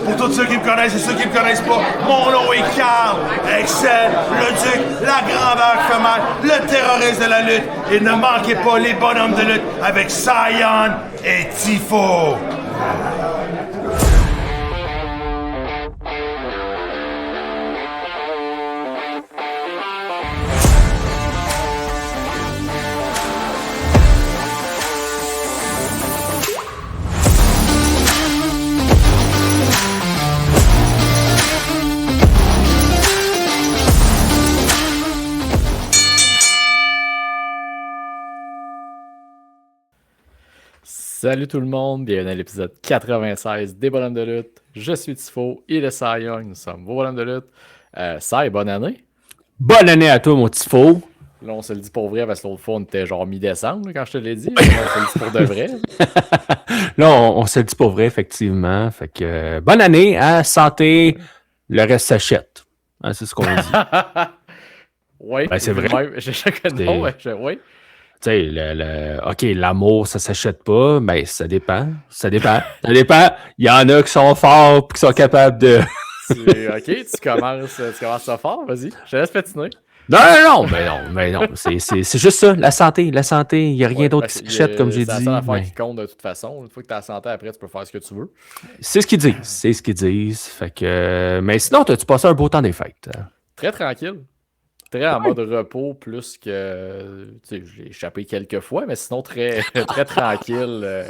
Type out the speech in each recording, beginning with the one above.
Pour tous ceux qui me connaissent et ceux qui me connaissent pas, mon nom est Carl Excel, le duc, la grandeur femelle, le terroriste de la lutte. Et ne manquez pas les bonhommes de lutte avec Sion et Tifo. Salut tout le monde, bienvenue à l'épisode 96 des Bonhommes de lutte. Je suis Tifo, il est Cy Young, nous sommes vos Bonhommes de lutte. Cy, bonne année. Bonne année à toi, mon Tifo. Là, on se le dit pour vrai parce que l'autre fois, on était genre mi-décembre quand je te l'ai dit. On se le dit pour de vrai. Là, on se le dit pour vrai, effectivement. Fait que bonne année, hein, santé, le reste s'achète. Hein, c'est ce qu'on dit. Oui, Ben, c'est vrai. Oui. Tu sais, OK, l'amour, ça s'achète pas, mais ça dépend. Ça dépend. Il y en a qui sont forts et qui sont capables de. OK, tu commences ça fort, vas-y. Je te laisse patiner. Mais non. C'est juste ça, la santé. Il n'y a rien d'autre qui s'achète, comme j'ai dit. C'est la seule affaire qui compte de toute façon. Une fois que tu as la santé, après, tu peux faire ce que tu veux. C'est ce qu'ils disent. Fait que, mais sinon, as-tu passé un beau temps des fêtes? Très tranquille. Très en mode repos, plus que. Tu sais, j'ai échappé quelques fois, mais sinon très, très tranquille.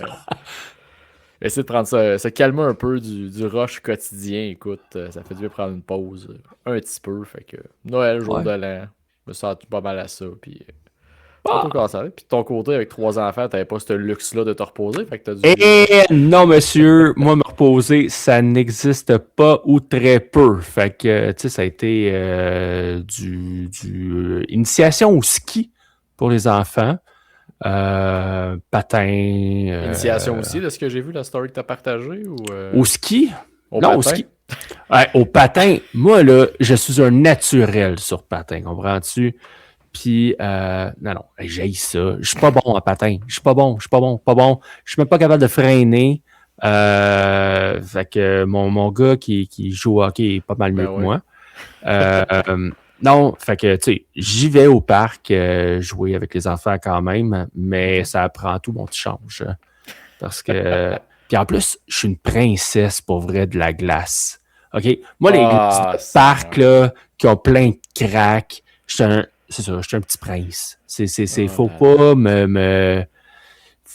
Essayer de prendre ça, se calmer un peu du rush quotidien. Écoute, ça fait du bien prendre une pause un petit peu. Fait que Noël, jour de l'an, je me sens pas mal à ça. Puis, puis de ton côté, avec 3 enfants, t'avais pas ce luxe-là de te reposer. Fait que t'as dû... Non, monsieur, moi, me reposer, ça n'existe pas ou très peu. Fait que, tu sais, ça a été initiation au ski pour les enfants. Patin. Initiation aussi, de ce que j'ai vu, la story que t'as partagée? Au ski? Au ski. Ouais, au patin, moi, là, je suis un naturel sur patin, comprends-tu? Puis, non, j'haïs ça. Je suis pas bon en patin. Je suis pas bon. Je suis même pas capable de freiner. Fait que mon gars qui joue au hockey est pas mal mieux que moi. Non, fait que, tu sais, j'y vais au parc jouer avec les enfants quand même, mais ça prend tout mon petit change. Parce que... Puis en plus, je suis une princesse, pour vrai, de la glace. OK? Moi, les parcs, là, qui ont plein de cracks, c'est ça, je suis un petit prince. Faut pas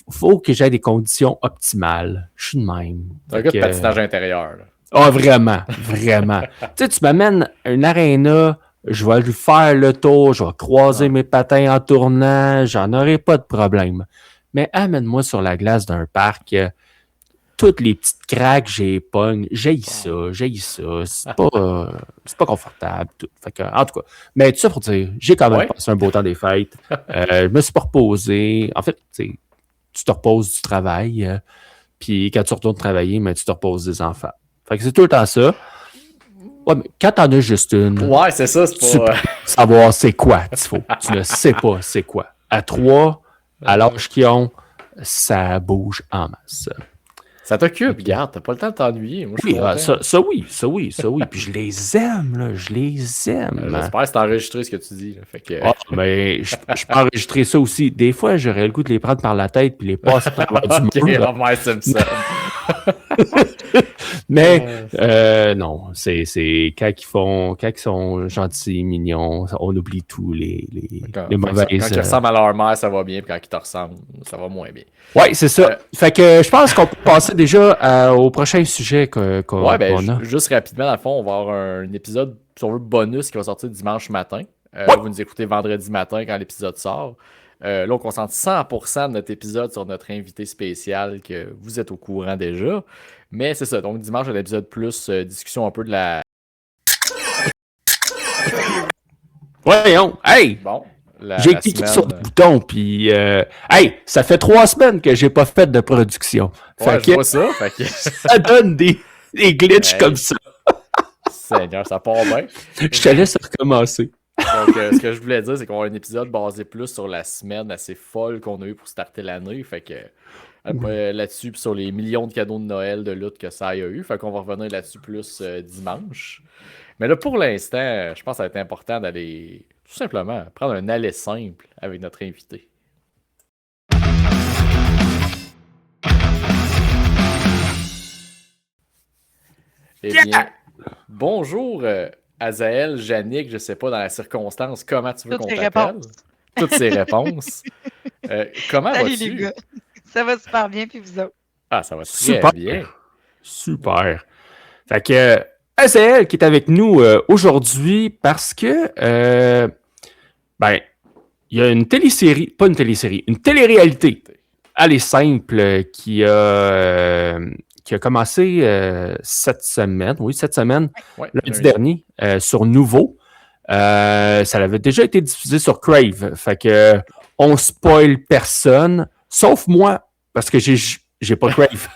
Faut que j'aie des conditions optimales. Je suis de même. Un gars de patinage intérieur, là. Ah, vraiment. Tu sais, tu m'amènes un aréna, je vais lui faire le tour, je vais croiser mes patins en tournant, j'en aurai pas de problème. Mais amène-moi sur la glace d'un parc, toutes les petites craques, j'ai ça. C'est pas confortable. Tout. Fait que, en tout cas, mais tout ça pour dire, j'ai quand même passé un beau temps des fêtes. Je me suis pas reposé. En fait, tu te reposes du travail, puis quand tu retournes travailler, mais tu te reposes des enfants. Fait que c'est tout le temps ça. Ouais, mais quand t'en as juste une, c'est ça, tu peux savoir c'est quoi, tu ne sais pas c'est quoi. À 3, à l'âge qu'ils ont, ça bouge en masse. Ça t'occupe, regarde, t'as pas le temps de t'ennuyer. Moi, ça oui. Puis je les aime, là, J'espère que c'est enregistré ce que tu dis. Là. Fait que... mais je peux enregistrer ça aussi. Des fois, j'aurais le goût de les prendre par la tête puis les passer à travers du mur. Homer Simpson. Mais non, c'est quand ils sont gentils, mignons, on oublie tout les mauvaises. Quand ils ressemblent à leur mère, ça va bien, puis quand ils te ressemblent, ça va moins bien. Ouais, c'est ça. Fait que je pense qu'on peut passer déjà au prochain sujet qu'on a. Juste rapidement, dans le fond, on va avoir un épisode, si on veut, bonus qui va sortir dimanche matin. Vous nous écoutez vendredi matin quand l'épisode sort. Là, on concentre 100% de notre épisode sur notre invité spécial que vous êtes au courant déjà. Mais c'est ça. Donc, dimanche, un épisode plus discussion un peu de la... Voyons! Hey! Bon. J'ai cliqué sur le bouton, puis... hey! Ça fait 3 semaines que j'ai pas fait de production. Je vois ça. Ça donne des glitches comme ça. Seigneur, ça part bien. Je te laisse recommencer. Donc, ce que je voulais dire, c'est qu'on a un épisode basé plus sur la semaine assez folle qu'on a eu pour starter l'année. Fait que là-dessus, puis sur les millions de cadeaux de Noël de lutte que ça a eu. Fait qu'on va revenir là-dessus plus dimanche. Mais là, pour l'instant, je pense que ça va être important d'aller tout simplement prendre un aller simple avec notre invité. Eh bien, bonjour Azaël, Yannick, je sais pas dans la circonstance comment tu veux qu'on t'appelle. Toutes ces réponses. Comment Salut vas-tu? les gars. Ça va super bien, puis vous autres? Ah, ça va très Super. bien. Super. Fait que Azaël qui est avec nous aujourd'hui parce que il y a une télésérie, pas une télésérie, une télé-réalité. Elle est simple qui a commencé cette semaine, lundi dernier, sur Nouveau. Ça avait déjà été diffusé sur Crave. Fait que on spoil personne, sauf moi, parce que j'ai pas Crave.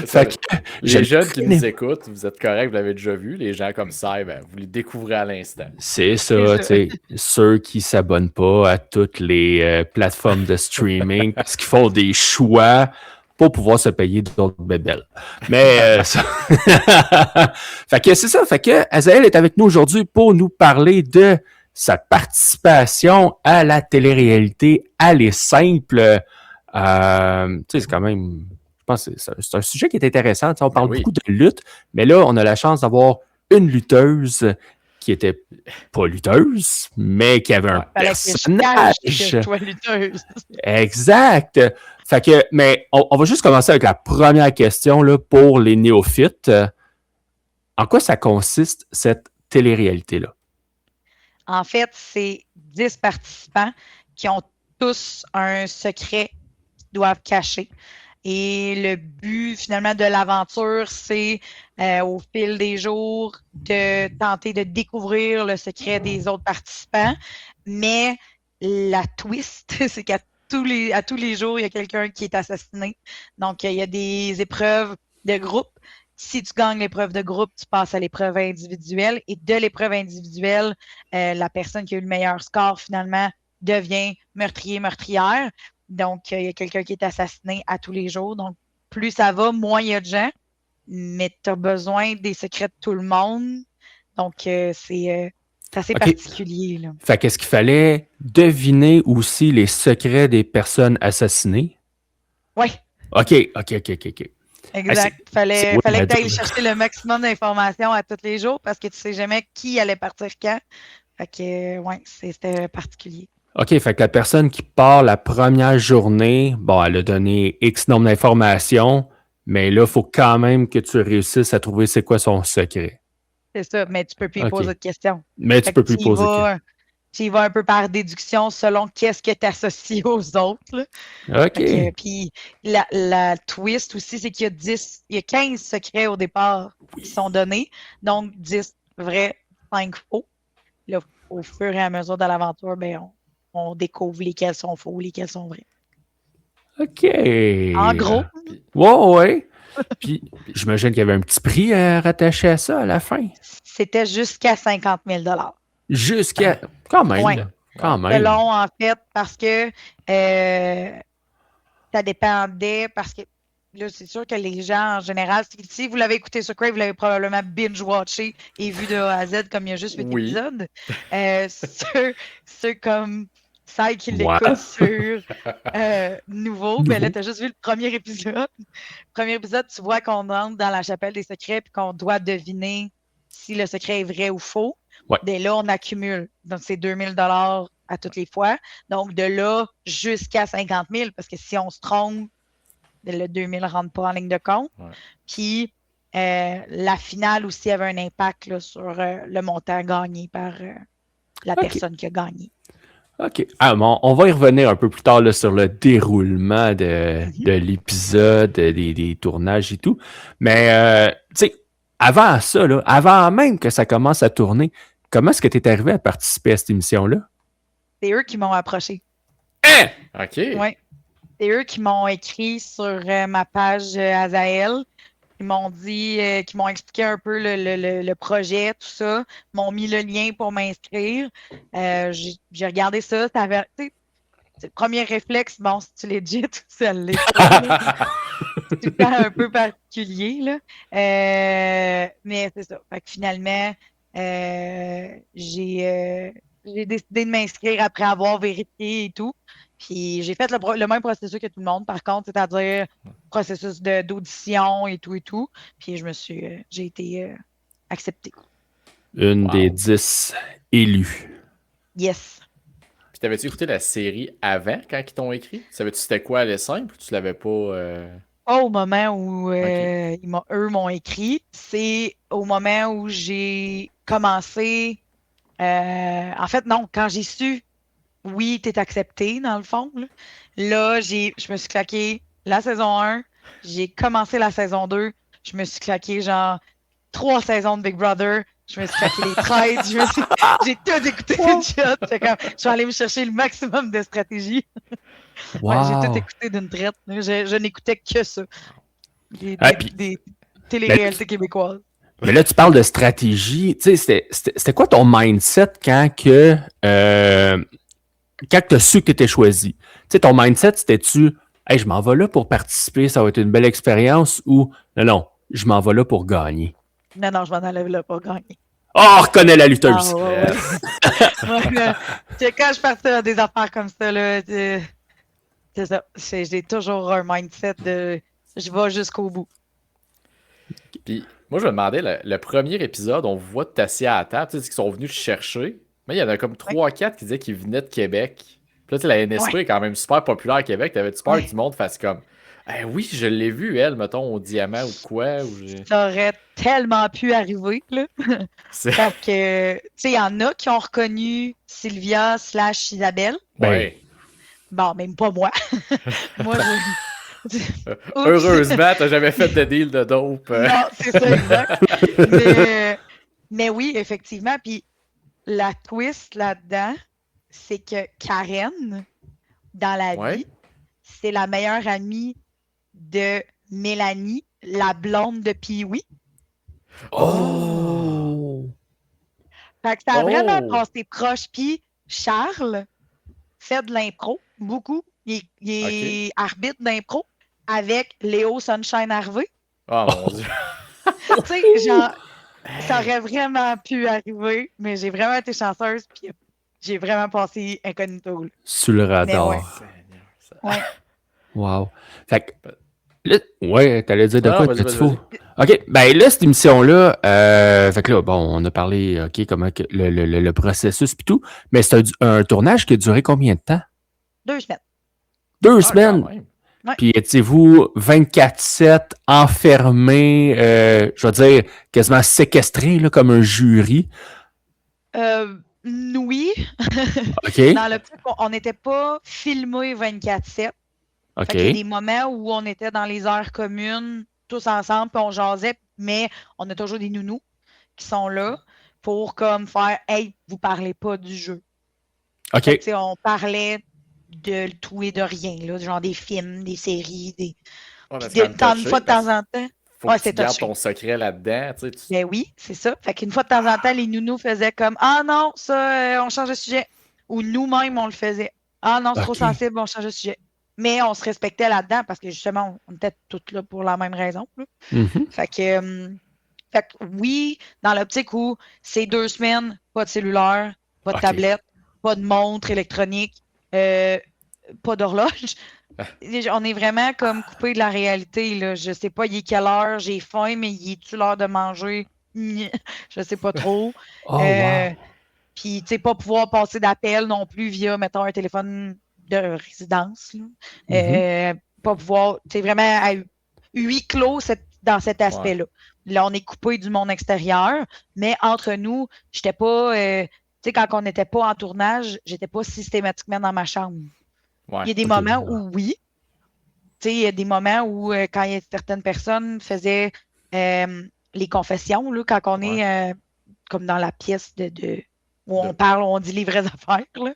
Fait que, les jeunes qui nous écoutent, vous êtes corrects, vous l'avez déjà vu. Les gens comme ça, vous les découvrez à l'instant. C'est ça, tu sais. Ceux qui s'abonnent pas à toutes les plateformes de streaming parce qu'ils font des choix pour pouvoir se payer d'autres bébelles. Mais ça... fait que c'est ça. Fait que Azaël est avec nous aujourd'hui pour nous parler de sa participation à la télé-réalité. Elle est simple. Tu sais, c'est quand même... Je pense que c'est un sujet qui est intéressant. Tu sais, on parle beaucoup de lutte, mais là, on a la chance d'avoir une lutteuse qui était pas lutteuse, mais qui avait un personnage. Que toi, lutteuse. Exact. Fait que, mais on va juste commencer avec la première question là, pour les néophytes. En quoi ça consiste, cette télé-réalité-là? En fait, c'est 10 participants qui ont tous un secret qu'ils doivent cacher. Et le but, finalement, de l'aventure, c'est, au fil des jours, de tenter de découvrir le secret des autres participants. Mais la twist, c'est qu'à tous les jours, il y a quelqu'un qui est assassiné. Donc, il y a des épreuves de groupe. Si tu gagnes l'épreuve de groupe, tu passes à l'épreuve individuelle. Et de l'épreuve individuelle, la personne qui a eu le meilleur score, finalement, devient meurtrière. Donc, il y a quelqu'un qui est assassiné à tous les jours. Donc, plus ça va, moins il y a de gens. Mais tu as besoin des secrets de tout le monde. Donc, c'est assez particulier. Là. Fait qu'est-ce qu'il fallait deviner aussi les secrets des personnes assassinées? Oui. OK. Exact. Fallait que tu ailles chercher le maximum d'informations à tous les jours parce que tu sais jamais qui allait partir quand. Fait que, c'était particulier. OK, fait que la personne qui part la première journée, bon, elle a donné X nombre d'informations, mais là, il faut quand même que tu réussisses à trouver c'est quoi son secret. C'est ça, mais tu peux plus poser de questions. Mais tu peux plus poser de questions. Tu y vas un peu par déduction selon qu'est-ce que tu associes aux autres. Là. OK. Puis la twist aussi, c'est qu'il y a 15 secrets au départ qui sont donnés. Donc, 10 vrais, 5 faux. Là, au fur et à mesure de l'aventure, on découvre lesquels sont faux, lesquels sont vrais. OK. En gros. Ouais. Puis, j'imagine qu'il y avait un petit prix rattaché à ça à la fin. C'était jusqu'à 50 000 $. Jusqu'à... Quand même. Ouais. Quand même. C'est long, en fait, parce que ça dépendait, parce que là, c'est sûr que les gens, en général, si vous l'avez écouté sur Crave, vous l'avez probablement binge-watché et vu de A à Z comme il y a juste 8 épisodes. Ceux comme celles qui l'écoutent sur Nouveau, ben là, tu as juste vu le premier épisode. Le premier épisode, tu vois qu'on entre dans la chapelle des secrets et qu'on doit deviner si le secret est vrai ou faux. Ouais. Dès là, on accumule. Donc, c'est 2 000 $ à toutes les fois. Donc, de là jusqu'à 50 000, parce que si on se trompe, le 2 000 ne rentre pas en ligne de compte. Ouais. Puis, la finale aussi avait un impact là, sur le montant gagné par la personne qui a gagné. OK. Bon, on va y revenir un peu plus tard là, sur le déroulement de l'épisode, des tournages et tout. Mais, tu sais, avant ça, là, avant même que ça commence à tourner, comment est-ce que tu es arrivé à participer à cette émission-là? C'est eux qui m'ont approché. Hein? OK. Oui. C'est eux qui m'ont écrit sur ma page Azaël. Ils m'ont dit, qui m'ont expliqué un peu le projet, tout ça. M'ont mis le lien pour m'inscrire. J'ai regardé ça. c'est le premier réflexe, bon, si tu legit ou si elle l'est pas, là. C'est tout le temps un peu particulier, là. Mais c'est ça. Fait que finalement, j'ai décidé de m'inscrire après avoir vérifié et tout. Puis j'ai fait le même processus que tout le monde, par contre, c'est-à-dire processus d'audition et tout et tout. Puis j'ai été acceptée. Une Wow. des 10 élus. Yes. Puis t'avais-tu écouté la série avant, quand ils t'ont écrit? Savais-tu c'était quoi les simples ou tu l'avais pas... Pas au moment où Ok. eux m'ont écrit, c'est au moment où j'ai commencé. En fait, non, quand j'ai su, oui, t'es accepté, dans le fond. Là, je me suis claqué la saison 1, j'ai commencé la saison 2, je me suis claqué genre 3 saisons de Big Brother, je me suis claqué les 13, j'ai tout écouté d'une shot. Fait comme, je suis allée me chercher le maximum de stratégie. Ouais, j'ai tout Wow! écouté d'une traite. Je n'écoutais que ça. Ah, puis, Des mais, télé-réalités québécoises. mais là, tu parles de stratégie. Tu sais, c'était quoi ton mindset quand tu as su que tu étais choisi? Tu sais, ton mindset, c'était-tu, hey, je m'en vais là pour participer, ça va être une belle expérience, ou non, je m'en vais là pour gagner? Non, je m'en enlève là pour gagner. Oh, on reconnaît la Ah, lutteuse! ouais. Moi, là, quand je partais dans des affaires comme ça, là, c'est ça. J'ai toujours un mindset de je vais jusqu'au bout. Puis moi, je me demandais, le premier épisode, on voit t'assis à la table, tu sais, qu'ils sont venus te chercher. Mais il y en a comme Ouais. 3-4 qui disaient qu'ils venaient de Québec. Puis là, tu sais, la NSP Ouais. est quand même super populaire à Québec. T'avais-tu peur Ouais. que du monde fasse comme oui, je l'ai vu, elle, mettons, au diamant ou de quoi? Ça aurait tellement pu arriver, là. C'est... Parce que, tu sais, il y en a qui ont reconnu Sylvia / Isabelle. Ouais. Bon, même pas moi. Moi, Oups. Heureusement, t'as jamais fait de deal de dope. Non, c'est ça, exact. Mais oui, effectivement. Puis la twist là-dedans, c'est que Karen, dans la Ouais. vie, c'est la meilleure amie de Mélanie, la blonde de Pee-wee. Oh! Fait que ça a vraiment Oh! passé proche. Puis Charles fait de l'impro, beaucoup. Il est arbitre d'impro avec Léo Sunshine Harvey. Oh mon Dieu. Tu sais, genre, ça aurait vraiment pu arriver, mais j'ai vraiment été chanceuse, puis j'ai vraiment passé incognito. Là. Sur le radar. ouais. Seigneur, ça- Ouais. Wow. Fait que, là, ouais, t'allais dire de Non, quoi, vas-y, petit vas-y, fou? OK, ben là, cette émission-là, fait que là, bon, on a parlé, OK, comment le processus et tout, mais c'est un tournage qui a duré combien de temps? 2 semaines. 2 Ah, semaines. quand même. Ouais. Puis étiez-vous 24/7 enfermé, je veux dire, quasiment séquestré, là, comme un jury? Oui, OK? dans le truc, on n'était pas filmé 24/7. OK. Fait qu'il y a des moments où on était dans les heures communes, tous ensemble, puis on jasait, mais on a toujours des nounous qui sont là pour comme faire « Hey, vous parlez pas du jeu ». OK. Fait que, on parlait de tout et de rien, là, genre des films, des séries, Ouais, mais puis c'est quand même une touché, fois de parce temps en temps. faut Ouais, que tu c'est gardes touché. ton secret là-dedans. Tu sais, Ben oui, c'est ça. Fait qu'une fois de temps en temps, les nounous faisaient comme Ah non, ça, on change de sujet. Ou nous-mêmes, on le faisait. Ah non, c'est trop OK. sensible, on change de sujet. Mais on se respectait là-dedans parce que justement, on était toutes là pour la même raison. Là. Mhm. Fait que oui, dans l'optique où c'est 2 semaines, pas de cellulaire, pas de OK. tablette, pas de montre électronique, pas d'horloge. On est vraiment comme coupé de la réalité. Là. Je sais pas, il est quelle heure, j'ai faim, mais il est-tu l'heure de manger? Je sais pas trop. Oh, wow. Puis, tu sais, pas pouvoir passer d'appel non plus via, mettons, un téléphone de résidence. Là. Mhm. Pas pouvoir, tu sais, vraiment à huis clos dans cet aspect-là. Là, on est coupé du monde extérieur, mais entre nous, j'étais pas, tu sais, quand on n'était pas en tournage, j'étais pas systématiquement dans ma chambre. ouais. Il y a des OK. moments où oui. Tu sais, il y a des moments où, quand il y a certaines personnes faisaient les confessions, là, quand on est comme dans la pièce où on parle, on dit les vraies affaires. Là.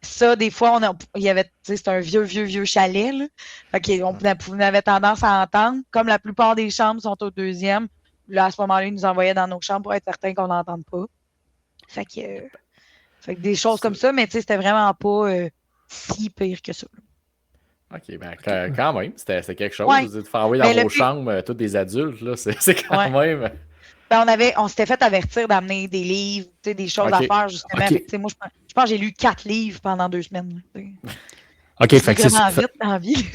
Ça, des fois, il y avait, tu sais, c'est un vieux chalet. Là. Fait on avait tendance à entendre, comme la plupart des chambres sont au 2e, là, à ce moment-là, ils nous envoyaient dans nos chambres pour être certains qu'on n'entende pas. Fait que des choses comme ça, mais tu sais, c'était vraiment pas si pire que ça. OK, ben quand même, c'était quelque chose. Ouais. De faire envoyer dans Ben, le vos plus- chambres tous des adultes, là, c'est quand Ouais. même... Ben, on s'était fait avertir d'amener des livres, tu sais, des choses Ok. à faire, justement. Ok. Fait que, tu sais, moi, je pense que j'ai lu 4 livres pendant 2 semaines. là, tu sais. OK, Je fait lis que c'est vraiment vite dans la vie.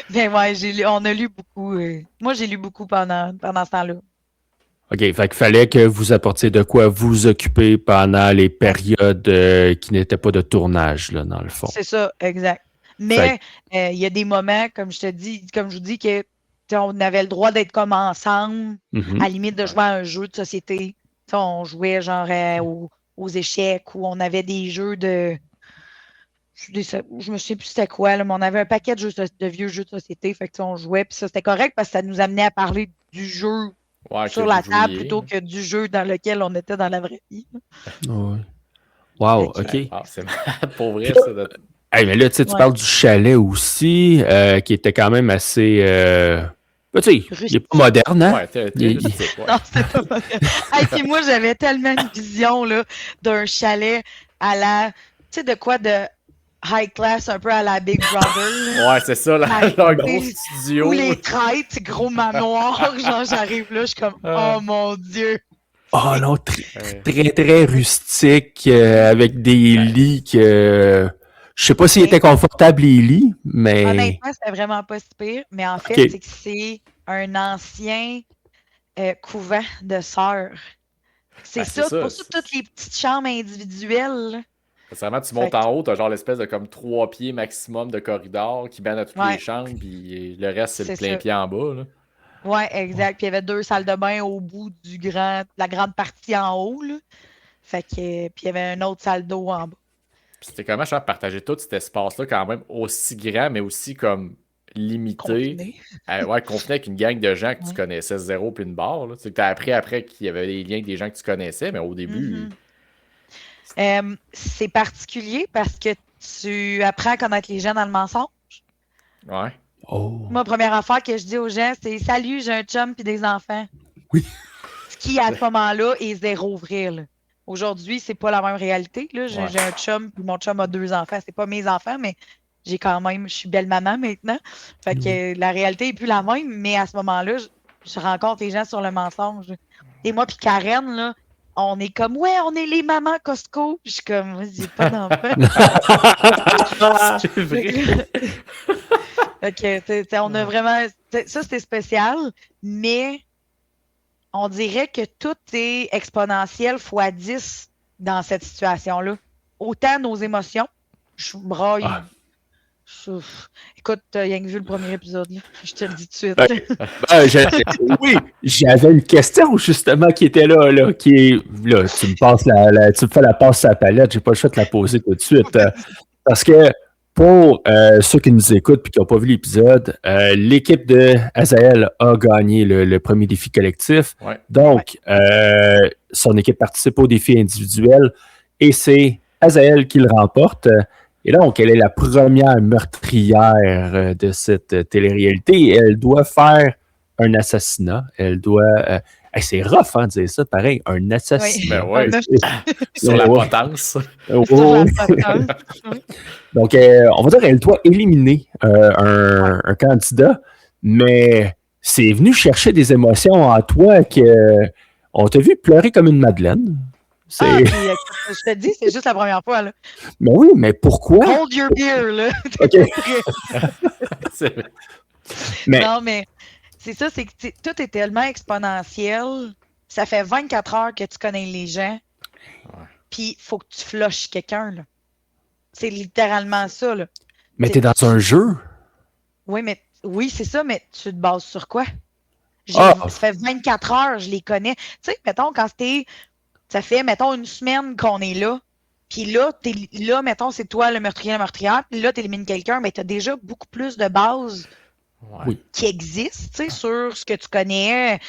Mais ouais, on a lu beaucoup. Moi, j'ai lu beaucoup pendant ce temps-là. OK, fait qu'il fallait que vous apportiez de quoi vous occuper pendant les périodes qui n'étaient pas de tournage, là, dans le fond. C'est ça, exact. Mais il y a des moments, comme je vous dis, que on avait le droit d'être comme ensemble, Mhm. à la limite de jouer à un jeu de société. Tu sais, on jouait genre aux échecs ou on avait des jeux de. Je me souviens plus c'était quoi, là, mais on avait un paquet de vieux jeux de société. Fait que tu sais, on jouait, puis ça, c'était correct parce que ça nous amenait à parler du jeu Ouais, sur que la vous table jouiez. plutôt que du jeu dans lequel on était dans la vraie vie. Ouais. Wow, Fait OK. Ouais, c'est malade pour vrai, ça. Hey, mais là, tu sais, tu Ouais. parles du chalet aussi, qui était quand même assez... tu sais, il est Rustique. pas moderne, hein? Ouais, très Il- rustique, ouais. Non, c'est pas vrai. Hey, puis moi, j'avais tellement une vision là, d'un chalet à la. Tu sais, de quoi de high class, un peu à la Big Brother. là. Ouais, c'est ça, Ouais, leur tu gros sais, studio. Ou les traites, gros manoir. Genre, j'arrive là, je suis comme, oh mon Dieu. Oh non, Ouais. très, très rustique, avec des lits que... Je sais pas s'ils Mais- étaient confortables, les lits, mais... Honnêtement, c'était vraiment pas si pire. Mais en fait, Ok. c'est que c'est un ancien couvent de sœurs. C'est Ben, c'est ça, ça, pour ça, c'est- toutes les petites chambres individuelles. là. C'est vraiment, tu Fait montes que- en haut, t'as genre l'espèce de comme 3 pieds maximum de corridor qui mène à toutes Ouais. les chambres, puis le reste, c'est le C'est plein ça. pied en bas, là. Ouais, exact. Puis il y avait 2 salles de bain au bout la grande partie en haut. Là. Fait que, puis il y avait une autre salle d'eau en bas. Puis c'était comment, genre, partager tout cet espace-là quand même aussi grand, mais aussi comme limité. Confiné. Ouais, confiné avec une gang de gens que tu Ouais. connaissais zéro puis une barre, là. Tu sais, que t'as appris après qu'il y avait des liens avec des gens que tu connaissais, mais au début... C'est particulier parce que tu apprends à connaître les gens dans le mensonge. Ouais. Oh. Moi, première affaire que je dis aux gens, c'est salut, j'ai un chum puis des enfants. Oui. Ce qui, à ce moment-là, est zéro vrai. là. Aujourd'hui, c'est pas la même réalité. Là. J'ai Ouais. j'ai un chum puis mon chum a 2 enfants. C'est pas mes enfants, mais j'ai quand même, je suis belle maman maintenant. Fait que la réalité est plus la même, mais à ce moment-là, je rencontre les gens sur le mensonge. Et moi puis Karen, là, on est comme ouais, on est les mamans Costco. Puis je suis comme, moi, j'ai pas d'enfants. C'est vrai. Fait que, on a vraiment. Ça, c'était spécial, mais on dirait que tout est exponentiel fois 10 dans cette situation-là. Autant nos émotions, je braille. Ah. Écoute, rien que vu le premier épisode, là. Je te le dis tout de suite. Oui, j'avais une question justement qui était là, qui est là, tu me passes tu me fais la passe à la palette, j'ai pas le choix de la poser tout de suite. Parce que pour ceux qui nous écoutent et qui n'ont pas vu l'épisode, l'équipe de Azael a gagné le premier défi collectif. Ouais. Donc, son équipe participe au défi individuel et c'est Azael qui le remporte. Et donc, elle est la première meurtrière de cette télé-réalité. Elle doit faire un assassinat. Elle doit... c'est rough, hein, de dire ça, pareil. Un assassinat. Ben ouais. Sur la potence. Oh. Sur la potence. Oui. Donc, on va dire qu'elle doit éliminer un candidat, mais c'est venu chercher des émotions en toi que on t'a vu pleurer comme une madeleine. Ah, puis, je te dis, c'est juste la première fois. Là. Mais oui, mais pourquoi? Hold your beer, là. C'est vrai. Mais... Non, mais c'est ça, c'est que tout est tellement exponentiel. Ça fait 24 heures que tu connais les gens. Ouais. Puis il faut que tu flushes quelqu'un. Là. C'est littéralement ça. Là. Mais t'es dans un jeu. Oui, c'est ça, mais tu te bases sur quoi? Ah. Ça fait 24 heures, je les connais. Tu sais, mettons, ça fait, mettons, une semaine qu'on est là. Puis là, mettons, c'est toi le meurtrier, la meurtrière. Puis là, tu élimines quelqu'un, mais tu as déjà beaucoup plus de bases Ouais. Oui. qui existent, tu sais, sur ce que tu connais,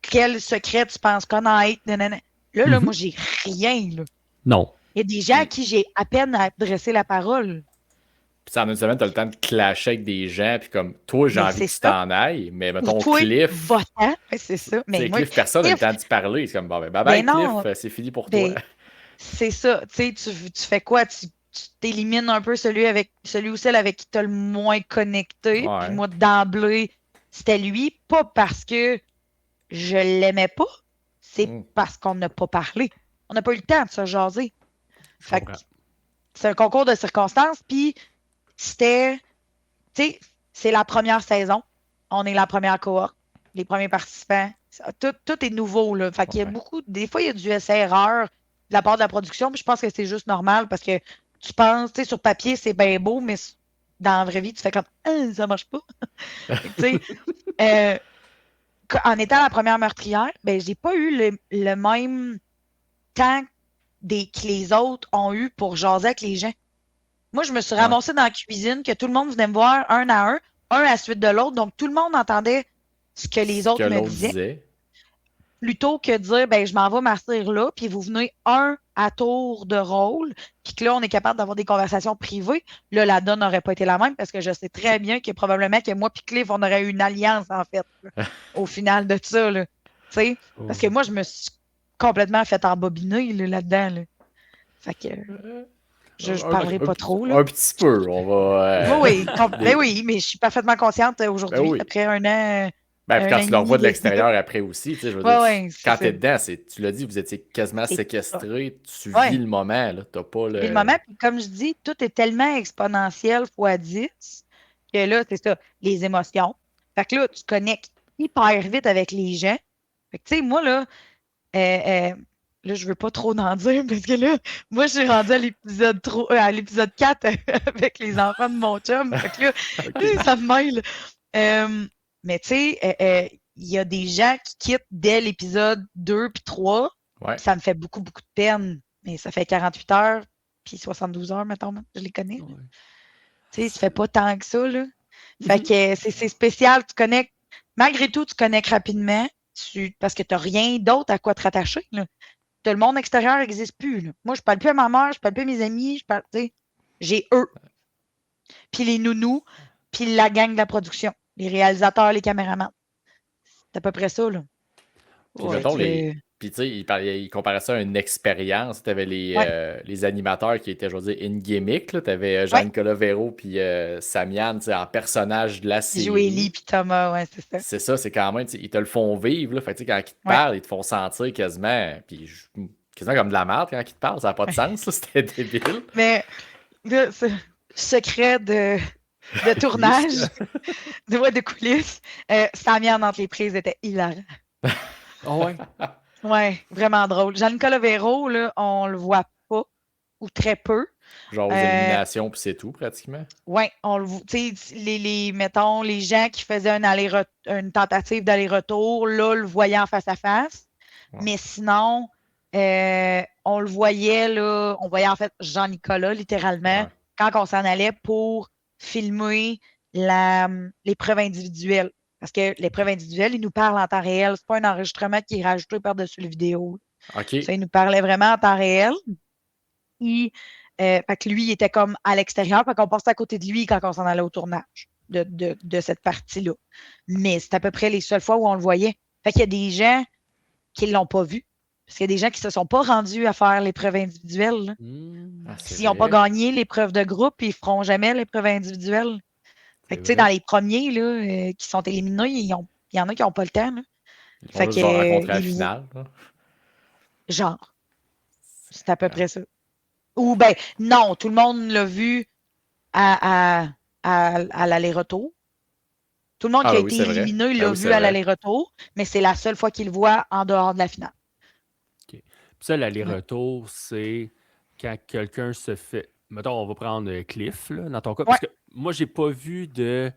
quel secret tu penses connaître. Nanana. Là, moi, j'ai rien. Là. Non. Il y a des gens à qui j'ai à peine adressé la parole. Puis en une semaine, t'as le temps de clasher avec des gens, puis comme toi, j'ai Mais envie c'est que tu ça. t'en ailles, mais mettons Ou toi, Cliff. votant. Ouais, c'est ça. Mais moi, Cliff, personne n'a le Cliff, temps d'y parler. C'est comme, bon, ben, bye bye, Ben non. Cliff, c'est fini pour Ben, toi. c'est ça. Tu sais, tu fais quoi? Tu tu t'élimines un peu celui ou celle avec qui tu as le moins connecté. Ouais. Puis moi, d'emblée, c'était lui, pas parce que je l'aimais pas, c'est parce qu'on n'a pas parlé. On n'a pas eu le temps de se jaser. Je Fait que comprends. c'est un concours de circonstances, puis c'était, tu sais, c'est la première saison. On est la première cohorte, les premiers participants. Tout est nouveau, là. Fait qu'il y a des fois, il y a du essai-erreur de la part de la production, puis je pense que c'est juste normal parce que tu penses, tu sais, sur papier, c'est bien beau, mais dans la vraie vie, tu fais comme, ça marche pas. Tu sais, en étant la première meurtrière, ben, j'ai pas eu le même temps que les autres ont eu pour jaser avec les gens. Moi, je me suis ramassée dans la cuisine, que tout le monde venait me voir un à la suite de l'autre. Donc, tout le monde entendait ce que les autres me disaient. Plutôt que de dire, ben, je m'en vais m'asseoir là, puis vous venez un à tour de rôle, puis que là, on est capable d'avoir des conversations privées. Là, la donne n'aurait pas été la même parce que je sais très bien que probablement que moi et Cliff, on aurait eu une alliance, en fait, là, au final de ça. Là. Parce que moi, je me suis complètement fait embobiner là-dedans. Là. Fait que je parlerai pas trop. Là. Un petit peu, on va. Oui, mais je suis parfaitement consciente aujourd'hui, après un an. Ben, quand tu le revois de l'extérieur après aussi, tu sais, je veux dire, quand t'es dedans, tu l'as dit, vous étiez quasiment séquestrés, tu vis le moment, là, t'as pas le... Le moment, puis comme je dis, tout est tellement exponentiel x 10 que là, c'est ça, les émotions. Fait que là, tu connectes hyper vite avec les gens. Fait que tu sais, moi, là, je veux pas trop en dire parce que là, moi, je suis rendue à l'épisode 4 avec les enfants de mon chum. Fait que là, ça me mêle. Mais tu sais, il y a des gens qui quittent dès l'épisode 2 puis 3. Ouais. Ça me fait beaucoup, beaucoup de peine. Mais ça fait 48 heures puis 72 heures, mettons, je les connais. Tu sais, ça fait pas tant que ça, là. Fait que c'est spécial. Tu connectes. Malgré tout, tu connectes rapidement parce que tu n'as rien d'autre à quoi te rattacher, là. Le monde extérieur n'existe plus, là. Moi, je parle plus à ma mère, je parle plus à mes amis, j'ai eux. Puis les nounous, puis la gang de la production. Les réalisateurs, les caméramans. C'est à peu près ça, là. Puis, mettons, puis tu sais, il comparait ça à une expérience. Tu avais les animateurs qui étaient, je veux dire, in-gimmick. Tu avais Jean-Nicolas Véro puis Samian en personnage de la série. Joélie puis Thomas, ouais, c'est ça. C'est ça, c'est quand même, ils te le font vivre. Là. Fait que, quand ils te parlent, ils te font sentir quasiment, puis quasiment comme de la merde quand ils te parlent. Ça n'a pas de sens, c'était débile. Mais, là, secret de tournage, de coulisses, Samian entre les prises était hilarant. Oh ouais? Ouais, vraiment drôle. Jean-Nicolas Véro, là, on le voit pas, ou très peu. Genre aux éliminations, puis c'est tout, pratiquement. Oui, on le voit. Tu sais, mettons, les gens qui faisaient une tentative d'aller-retour, là, le voyaient en face à face. Ouais. Mais sinon, on le voyait, là, on voyait en fait Jean-Nicolas, littéralement, quand on s'en allait pour filmer l'épreuve individuelle. Parce que l'épreuve individuelle, il nous parle en temps réel. C'est pas un enregistrement qui est rajouté par-dessus la vidéo. OK. Ça, il nous parlait vraiment en temps réel. Fait que lui, il était comme à l'extérieur, fait qu'on passait à côté de lui quand on s'en allait au tournage de cette partie-là. Mais c'est à peu près les seules fois où on le voyait. Fait qu'il y a des gens qui ne l'ont pas vu. Parce qu'il y a des gens qui ne se sont pas rendus à faire l'épreuve individuelle. S'ils n'ont pas gagné l'épreuve de groupe, ils ne feront jamais l'épreuve individuelle. Fait que, tu sais, dans les premiers là, qui sont éliminés, il y en a qui n'ont pas le temps. Là. Fait que rencontrer à la finale. Genre. C'est à peu près ça. Ou ben non, tout le monde l'a vu à l'aller-retour. Tout le monde qui a été éliminé l'a vu à l'aller-retour, mais c'est la seule fois qu'il le voit en dehors de la finale. OK. Puis ça, l'aller-retour, c'est quand quelqu'un se fait... Mettons, on va prendre Cliff, là, dans ton cas, parce que moi, j'ai pas vu de...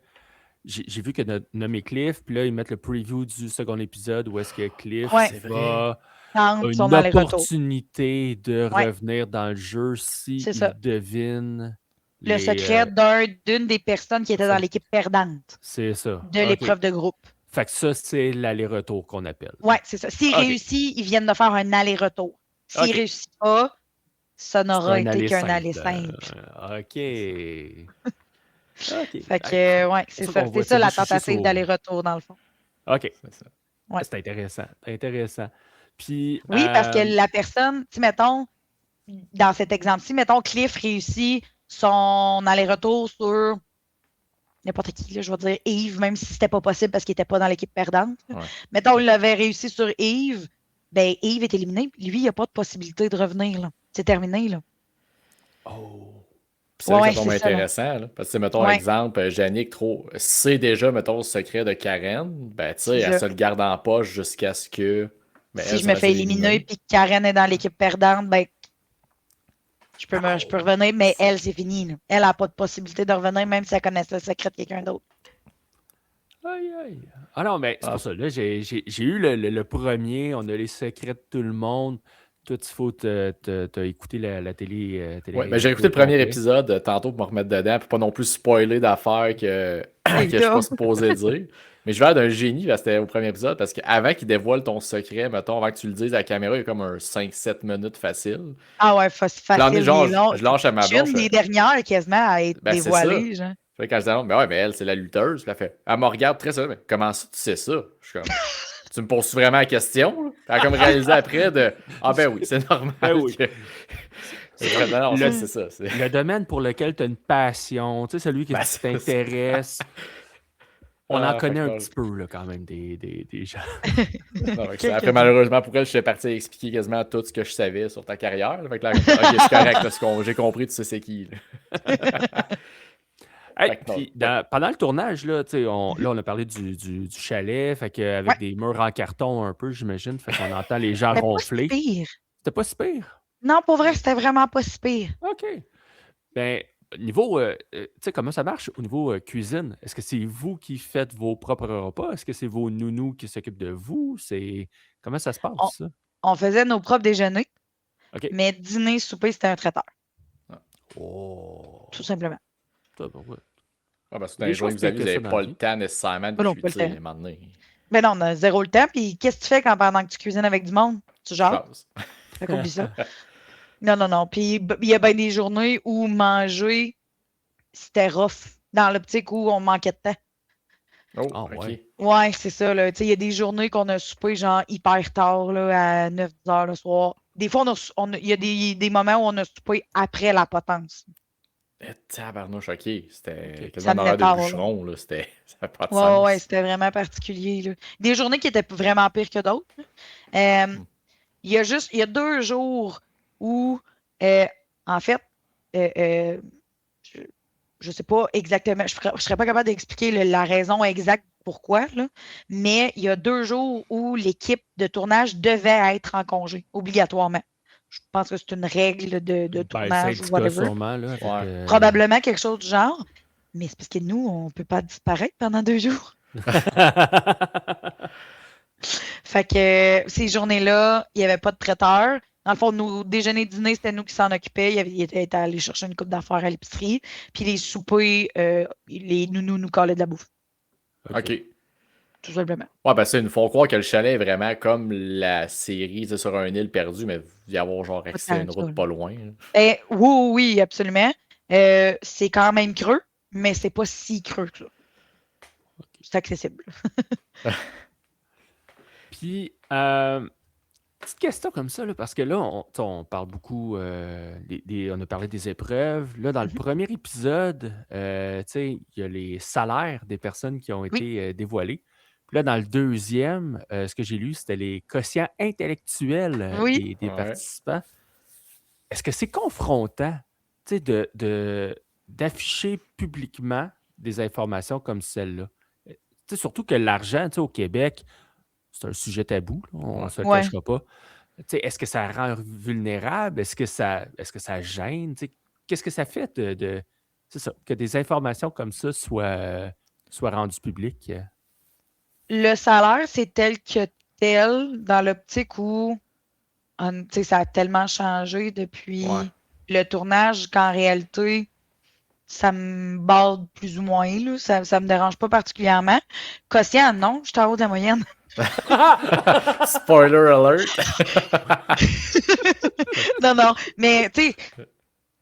J'ai vu que nommé Cliff, puis là, ils mettent le preview du second épisode où est-ce que Cliff va... une opportunité de revenir dans le jeu s'il devine le secret d'une des personnes qui était dans l'équipe perdante. C'est ça. De l'épreuve de groupe. Fait que ça, c'est l'aller-retour qu'on appelle. Oui, c'est ça. S'il réussit, ils viennent de faire un aller-retour. S'il ne réussit pas, ça n'aura été qu'un aller simple. OK. Fait que, c'est ça. C'est ça la tentative d'aller-retour, dans le fond. OK. C'est intéressant. Intéressant. Puis, oui, parce que la personne, tu mettons, dans cet exemple-ci, mettons, Cliff réussit son aller-retour sur n'importe qui, là, je vais dire Yves, même si c'était pas possible parce qu'il était pas dans l'équipe perdante. Ouais. Mettons, il l'avait réussi sur Yves, ben Yves est éliminé. Lui, il n'y a pas de possibilité de revenir, là. C'est terminé, là. Oh. Puis c'est là que Ouais, ça tombe c'est ça, là. intéressant. Là. Parce que, mettons, Ouais. exemple, Yannick sait déjà, mettons, le secret de Karen. Ben, tu sais, C'est elle ça. se le garde en poche jusqu'à ce que. Ben, Si elle je se me fasse fais éliminer puis que Karen est dans l'équipe perdante, ben je peux revenir, mais elle, c'est fini, là. Elle n'a pas de possibilité de revenir, même si elle connaissait le secret de quelqu'un d'autre. Aïe, aïe. Ah non, mais c'est Ah. pour ça. Là, j'ai eu le premier. On a les secrets de tout le monde. Toi, il faut t'as écouté la télé. Ouais, ben, j'ai écouté le premier épisode tantôt pour me remettre dedans, pour pas non plus spoiler d'affaires que je suis pas supposé dire. Mais je vais aller d'un génie, là, c'était au premier épisode, parce qu'avant qu'il dévoile ton secret, mettons, avant que tu le dises à la caméra, il y a comme un 5-7 minutes facile. Ah ouais, facile, Genre, il est long. je lâche à ma Je suis blonde. une des dernières quasiment à être Ben, c'est ça. dévoilée, genre. Fait que quand je dis, ben ouais, mais elle, c'est la lutteuse. Puis elle me regarde très sérieux, mais comment ça, tu sais ça? Je suis comme, tu me poses vraiment la question? Là? Elle a comme réalisé après de, ah ben oui, c'est normal. Ben oui. Non, c'est ça. Le domaine pour lequel tu as une passion, tu sais, celui qui Ben, t'intéresse. On en connaît un fait petit peu, là, quand même, des gens. Non, après, malheureusement, pour elle, je suis parti à expliquer quasiment tout ce que je savais sur ta carrière. Là. Fait que là, ok, c'est correct, là, j'ai compris, tu sais c'est qui. Hey, Fait que non, puis pendant le tournage, là, on a parlé du chalet, fait que, avec Ouais. des murs en carton un peu, j'imagine. Fait qu'on entend les gens C'était pas ronfler. si pire. C'était pas si pire. Non, pour vrai, c'était vraiment pas si pire. OK. Ben, niveau, tu sais, comment ça marche au niveau cuisine? Est-ce que c'est vous qui faites vos propres repas? Est-ce que c'est vos nounous qui s'occupent de vous? Comment ça se passe, On, ça? on faisait nos propres déjeuners, OK. mais dîner, souper, c'était un traiteur, Oh. tout simplement. Ça, ben ouais. Ah, ben, c'est Des un jour choses que vous pires que n'avez ça dans pas la le vie. temps nécessairement de Ben non, pas le cuisiner temps. à un moment donné. Mais non, on a zéro le temps. Puis qu'est-ce que tu fais pendant que tu cuisines avec du monde? Tu jases? Chose. Fait qu'oublie ça. Non. Puis il y a bien des journées où manger, c'était rough, dans l'optique où on manquait de temps. Oh, Ah, ok. ouais. Ouais, c'est ça, là. Tu sais, il y a des journées qu'on a soupé genre hyper tard, là, à 9-10 heures le soir. Des fois, il y a des moments où on a soupé après la potence. Tabarnouche, ok. C'était Ça quasiment dans venait l'heure tard, de là. bûcheron, là. Ça n'a pas de Ouais, sens. ouais, c'était vraiment particulier, là. Des journées qui étaient vraiment pires que d'autres, là. Il y a 2 jours où, en fait, je ne sais pas exactement, je ne serais pas capable d'expliquer la raison exacte pourquoi, là, mais il y a 2 jours où l'équipe de tournage devait être en congé, obligatoirement. Je pense que c'est une règle de Ben, tournage ou syndicat, whatever. sûrement, là. Ouais. Probablement quelque chose du genre. Mais c'est parce que nous, on ne peut pas disparaître pendant 2 jours. Fait que ces journées-là, il n'y avait pas de traiteur. Dans le fond, nos déjeuners-dîners, c'était nous qui s'en occupions. Il était allé chercher une coupe d'affaires à l'épicerie. Puis les soupers, les nounous nous collaient de la bouffe, Ok. tout simplement. Ouais, ben ça, ils nous font croire que le chalet est vraiment comme la série, tu sais, sur un île perdue, mais il y avoir genre accès à une route pas loin. Là. Oui, absolument. C'est quand même creux, mais c'est pas si creux que ça. C'est accessible. Puis, petite question comme ça, là, parce que là, on parle beaucoup, on a parlé des épreuves. Là, dans le premier épisode, tu sais, il y a les salaires des personnes qui ont été dévoilés. Puis là, dans le deuxième, ce que j'ai lu, c'était les quotients intellectuels Oui. des participants. Est-ce que c'est confrontant, tu sais, d'afficher publiquement des informations comme celle-là? Tu sais, surtout que l'argent, tu sais, au Québec, c'est un sujet tabou, là, on ne se le cachera pas. Tu sais, est-ce que ça rend vulnérable? Est-ce que ça gêne? Tu sais, qu'est-ce que ça fait c'est ça, que des informations comme ça soient rendues publiques? Le salaire, c'est tel que tel, dans l'optique où tu sais, ça a tellement changé depuis le tournage qu'en réalité, ça me barre plus ou moins. Là. Ça ne me dérange pas particulièrement. Quotient, non, je suis en haut de la moyenne. Spoiler alert! Non, mais tu sais,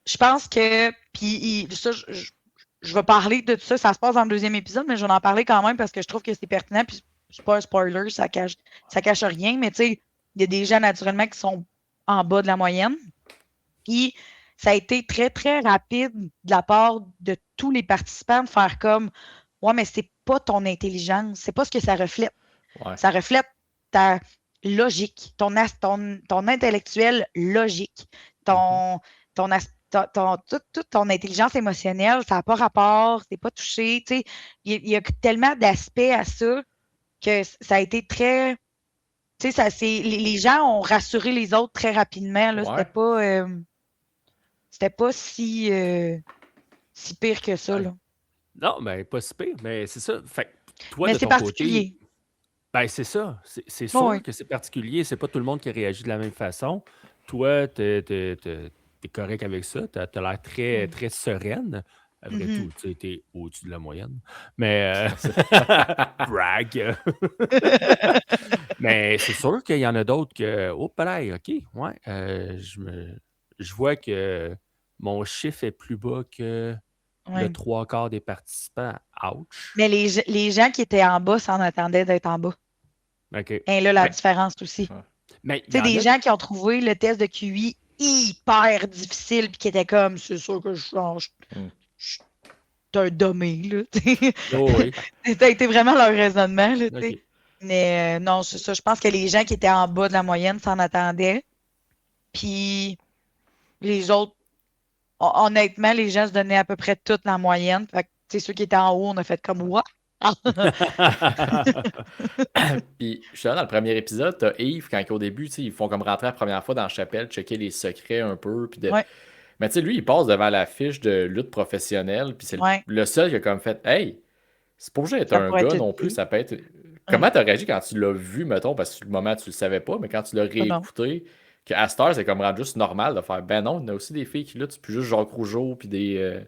je pense que, puis ça, je vais parler de tout ça, ça se passe dans le deuxième épisode, mais je vais en parler quand même parce que je trouve que c'est pertinent, puis c'est pas un spoiler, ça cache rien, mais tu sais, il y a des gens naturellement qui sont en bas de la moyenne, Puis, ça a été très, très rapide de la part de tous les participants de faire comme ouais, mais c'est pas ton intelligence, c'est pas ce que ça reflète. Ouais. Ça reflète ta logique, ton intellectuel logique, ton, toute ton intelligence émotionnelle, ça n'a pas rapport, c'est pas touché. Tu sais, il y a tellement d'aspects à ça que ça a été très. Tu sais, les gens ont rassuré les autres très rapidement. Là. Ouais. C'était pas si pire que ça. Ouais. Là. Non, mais pas si pire, mais c'est ça. Fait que toi, Mais de c'est ton côté, particulier. ben c'est ça. C'est Oui. sûr que c'est particulier. C'est pas tout le monde qui réagit de la même façon. Toi, t'es correct avec ça. T'as l'air très, très sereine. Après Mhm. tout, tu sais, t'es au-dessus de la moyenne. Mais brag. Mais c'est sûr qu'il y en a d'autres que. Oh, pareil, OK. Ouais. Je vois que mon chiffre est plus bas que le Ouais. 3/4 des participants. Ouch. Mais les gens qui étaient en bas s'en attendaient d'être en bas. OK. Et là, la Mais différence aussi. mais il Tu y sais, en des a. gens qui ont trouvé le test de QI hyper difficile puis qui étaient comme, c'est sûr que je suis un dummy, là. Oh, oui. Ça a été vraiment leur raisonnement, là, tu sais. OK. Mais non, c'est ça. Je pense que les gens qui étaient en bas de la moyenne s'en attendaient. Puis les autres, honnêtement, les gens se donnaient à peu près toute la moyenne. Fait que, tu sais, ceux qui étaient en haut, on a fait comme, what? Puis, justement, dans le premier épisode, t'as Yves, quand au début, tu sais, ils font comme rentrer la première fois dans la chapelle, checker les secrets un peu. Ouais, Mais tu sais, lui, il passe devant la fiche de lutte professionnelle, puis c'est ouais. le seul qui a comme fait Hey, c'est pas obligé d'être Ça un pourrait gars être non une plus, fille. ça peut être. Ouais. Comment t'as réagi quand tu l'as vu, mettons, parce que sur le moment, tu le savais pas, mais quand tu l'as Oh non. réécouté, qu'à cette heure, c'est comme rendu juste normal de faire Ben non, il y en a aussi des filles qui luttent, c'est plus juste Jacques Rougeau, puis des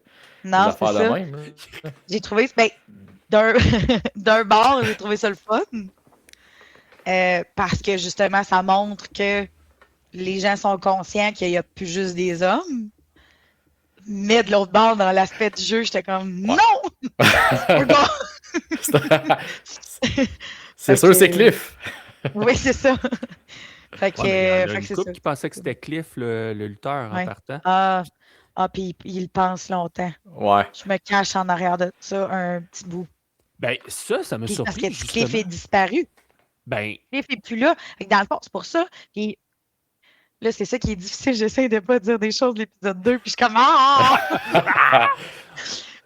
Non, c'est affaires de ça. même. Là. J'ai trouvé, ben, d'un d'un bord, j'ai trouvé ça le fun. Parce que justement, ça montre que les gens sont conscients qu'il n'y a plus juste des hommes. Mais de l'autre bord, dans l'aspect du jeu, j'étais comme Ouais. non! C'est pas c'est Fait sûr, c'est que, Cliff. oui, c'est ça. Fait que, Ouais, mais il y en a fait que une c'est couple ça. qui pensait que c'était Cliff, le lutteur, en Ouais. partant. Puis il pense longtemps. Ouais. Je me cache en arrière de ça un petit bout. Ben, ça m'a Puis parce que surpris, Cliff justement. est disparu. Ben, Cliff n'est plus là. Fait que dans le fond, c'est pour ça. Puis là, c'est ça qui est difficile. J'essaie de pas dire des choses de l'épisode 2, puis je suis comme ah!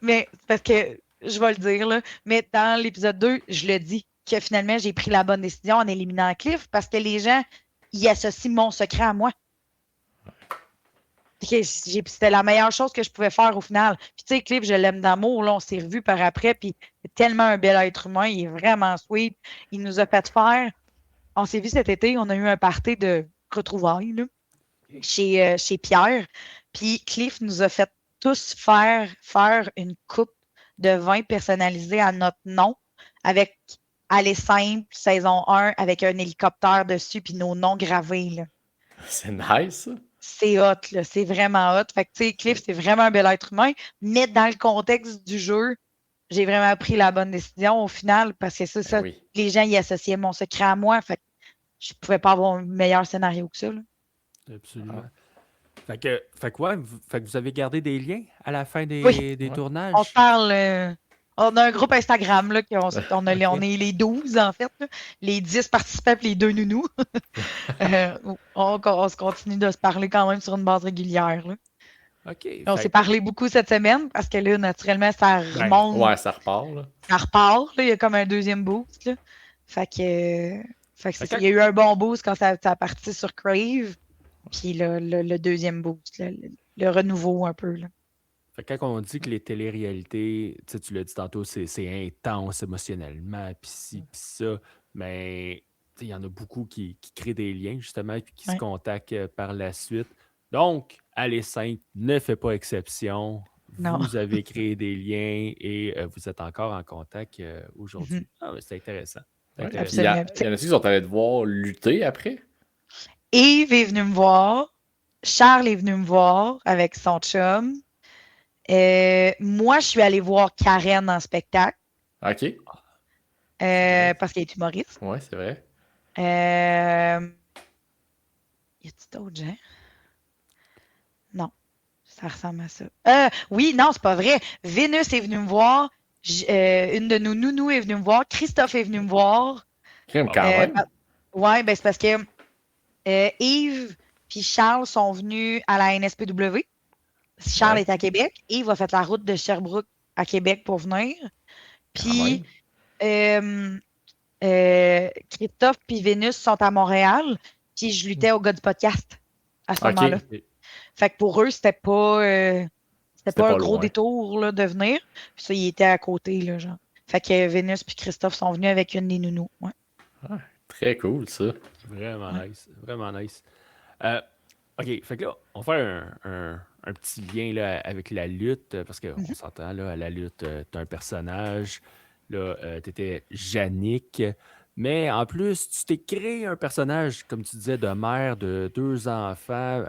Mais parce que je vais le dire, là. Mais dans l'épisode 2, je le dis que finalement, j'ai pris la bonne décision en éliminant Cliff parce que les gens y associent mon secret à moi. C'était la meilleure chose que je pouvais faire au final. Puis tu sais, Cliff, je l'aime d'amour. Là, on s'est revus par après. Puis c'est tellement un bel être humain. Il est vraiment sweet. Il nous a fait faire. On s'est vu cet été. On a eu un party de retrouvailles là, chez Pierre. Puis Cliff nous a fait tous faire une coupe de vin personnalisée à notre nom avec Aller simple, saison 1, avec un hélicoptère dessus, puis nos noms gravés. Là. C'est nice, ça. C'est hot, là. C'est vraiment hot. Fait que, tu sais, Cliff, c'est vraiment un bel être humain. Mais dans le contexte du jeu, j'ai vraiment pris la bonne décision au final parce que c'est ça, Oui. les gens y associaient mon secret à moi. Fait que je pouvais pas avoir un meilleur scénario que ça. Là. absolument. Fait que, ouais, fait que vous avez gardé des liens à la fin des Ouais. tournages? On se parle. On a un groupe Instagram, là, on Ok. est les 12, en fait, là. Les 10 participants et les 2 nounous. On se continue de se parler quand même sur une base régulière. Là. OK. On s'est Fait parlé beaucoup cette semaine parce que là, naturellement, ça ben, remonte, Ouais, ça repart, là. ça repart. Là, il y a comme un deuxième boost. Là. Fait que c'est Fait ça. que- Il y a eu un bon boost quand ça a parti sur Crave. Puis le deuxième boost, là, le renouveau un peu. Là. fait que quand on dit que les téléréalités, tu sais, tu l'as dit tantôt, c'est intense émotionnellement, puis ci, puis ça, mais tu sais, il y en a beaucoup qui créent des liens, justement, puis qui se Ouais. contactent par la suite. Donc, Allez Simple ne fait pas exception. Non. Vous avez créé des liens et vous êtes encore en contact aujourd'hui. Mhm. Ah, mais c'est intéressant. C'est Ouais. intéressant. Puis il y, Absolument. il y en a qui sont allés te voir lutter après. Yves est venu me voir. Charles est venu me voir avec son chum. Moi, je suis allée voir Karen en spectacle OK. parce qu'elle est humoriste. Ouais, c'est vrai. Y a-t-il d'autres gens? Non, ça ressemble à ça. Oui, non, c'est pas vrai. Vénus est venue me voir. Une de nos nounous est venue me voir. Christophe est venu me voir. Crime, quand même. Ouais, ben c'est parce que Yves puis Charles sont venus à la NSPW. Charles Ouais. est à Québec. Yves a fait la route de Sherbrooke à Québec pour venir. Puis Christophe puis Vénus sont à Montréal. Puis je luttais au gars du podcast à ce moment-là. Fait que pour eux, c'était pas un gros loin. détour là, de venir. Puis ça, il était à côté, là, genre. Fait que Vénus puis Christophe sont venus avec une des nounous. Ouais. Très cool, ça. Vraiment nice. Vraiment nice. OK, fait que là, on va faire un petit lien là, avec la lutte, parce qu'on s'entend, là, à la lutte, tu as un personnage, là, tu étais Yannick, mais en plus, tu t'es créé un personnage, comme tu disais, de mère de 2 enfants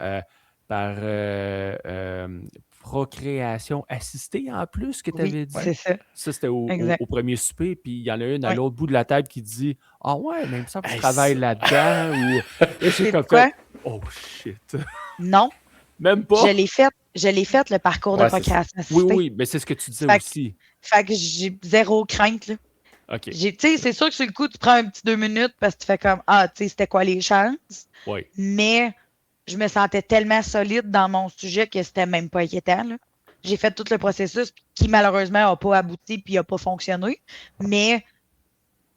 par procréation assistée en plus que tu avais dit. C'est ça. Ça, c'était au premier souper, puis il y en a une à Ouais. l'autre bout de la table qui dit « Ah ouais, même ça, tu travailles là-dedans. » ou C'est quoi? Oh shit. Non. Même pas. Je l'ai fait le parcours de procréation assistée. Oui, mais c'est ce que tu disais aussi. Fait que j'ai zéro crainte, là. OK. Tu sais, c'est sûr que sur le coup, tu prends un petit 2 minutes parce que tu fais comme ah, tu sais, c'était quoi les chances? Oui. Mais je me sentais tellement solide dans mon sujet que c'était même pas inquiétant, là. J'ai fait tout le processus qui malheureusement n'a pas abouti puis n'a pas fonctionné. Mais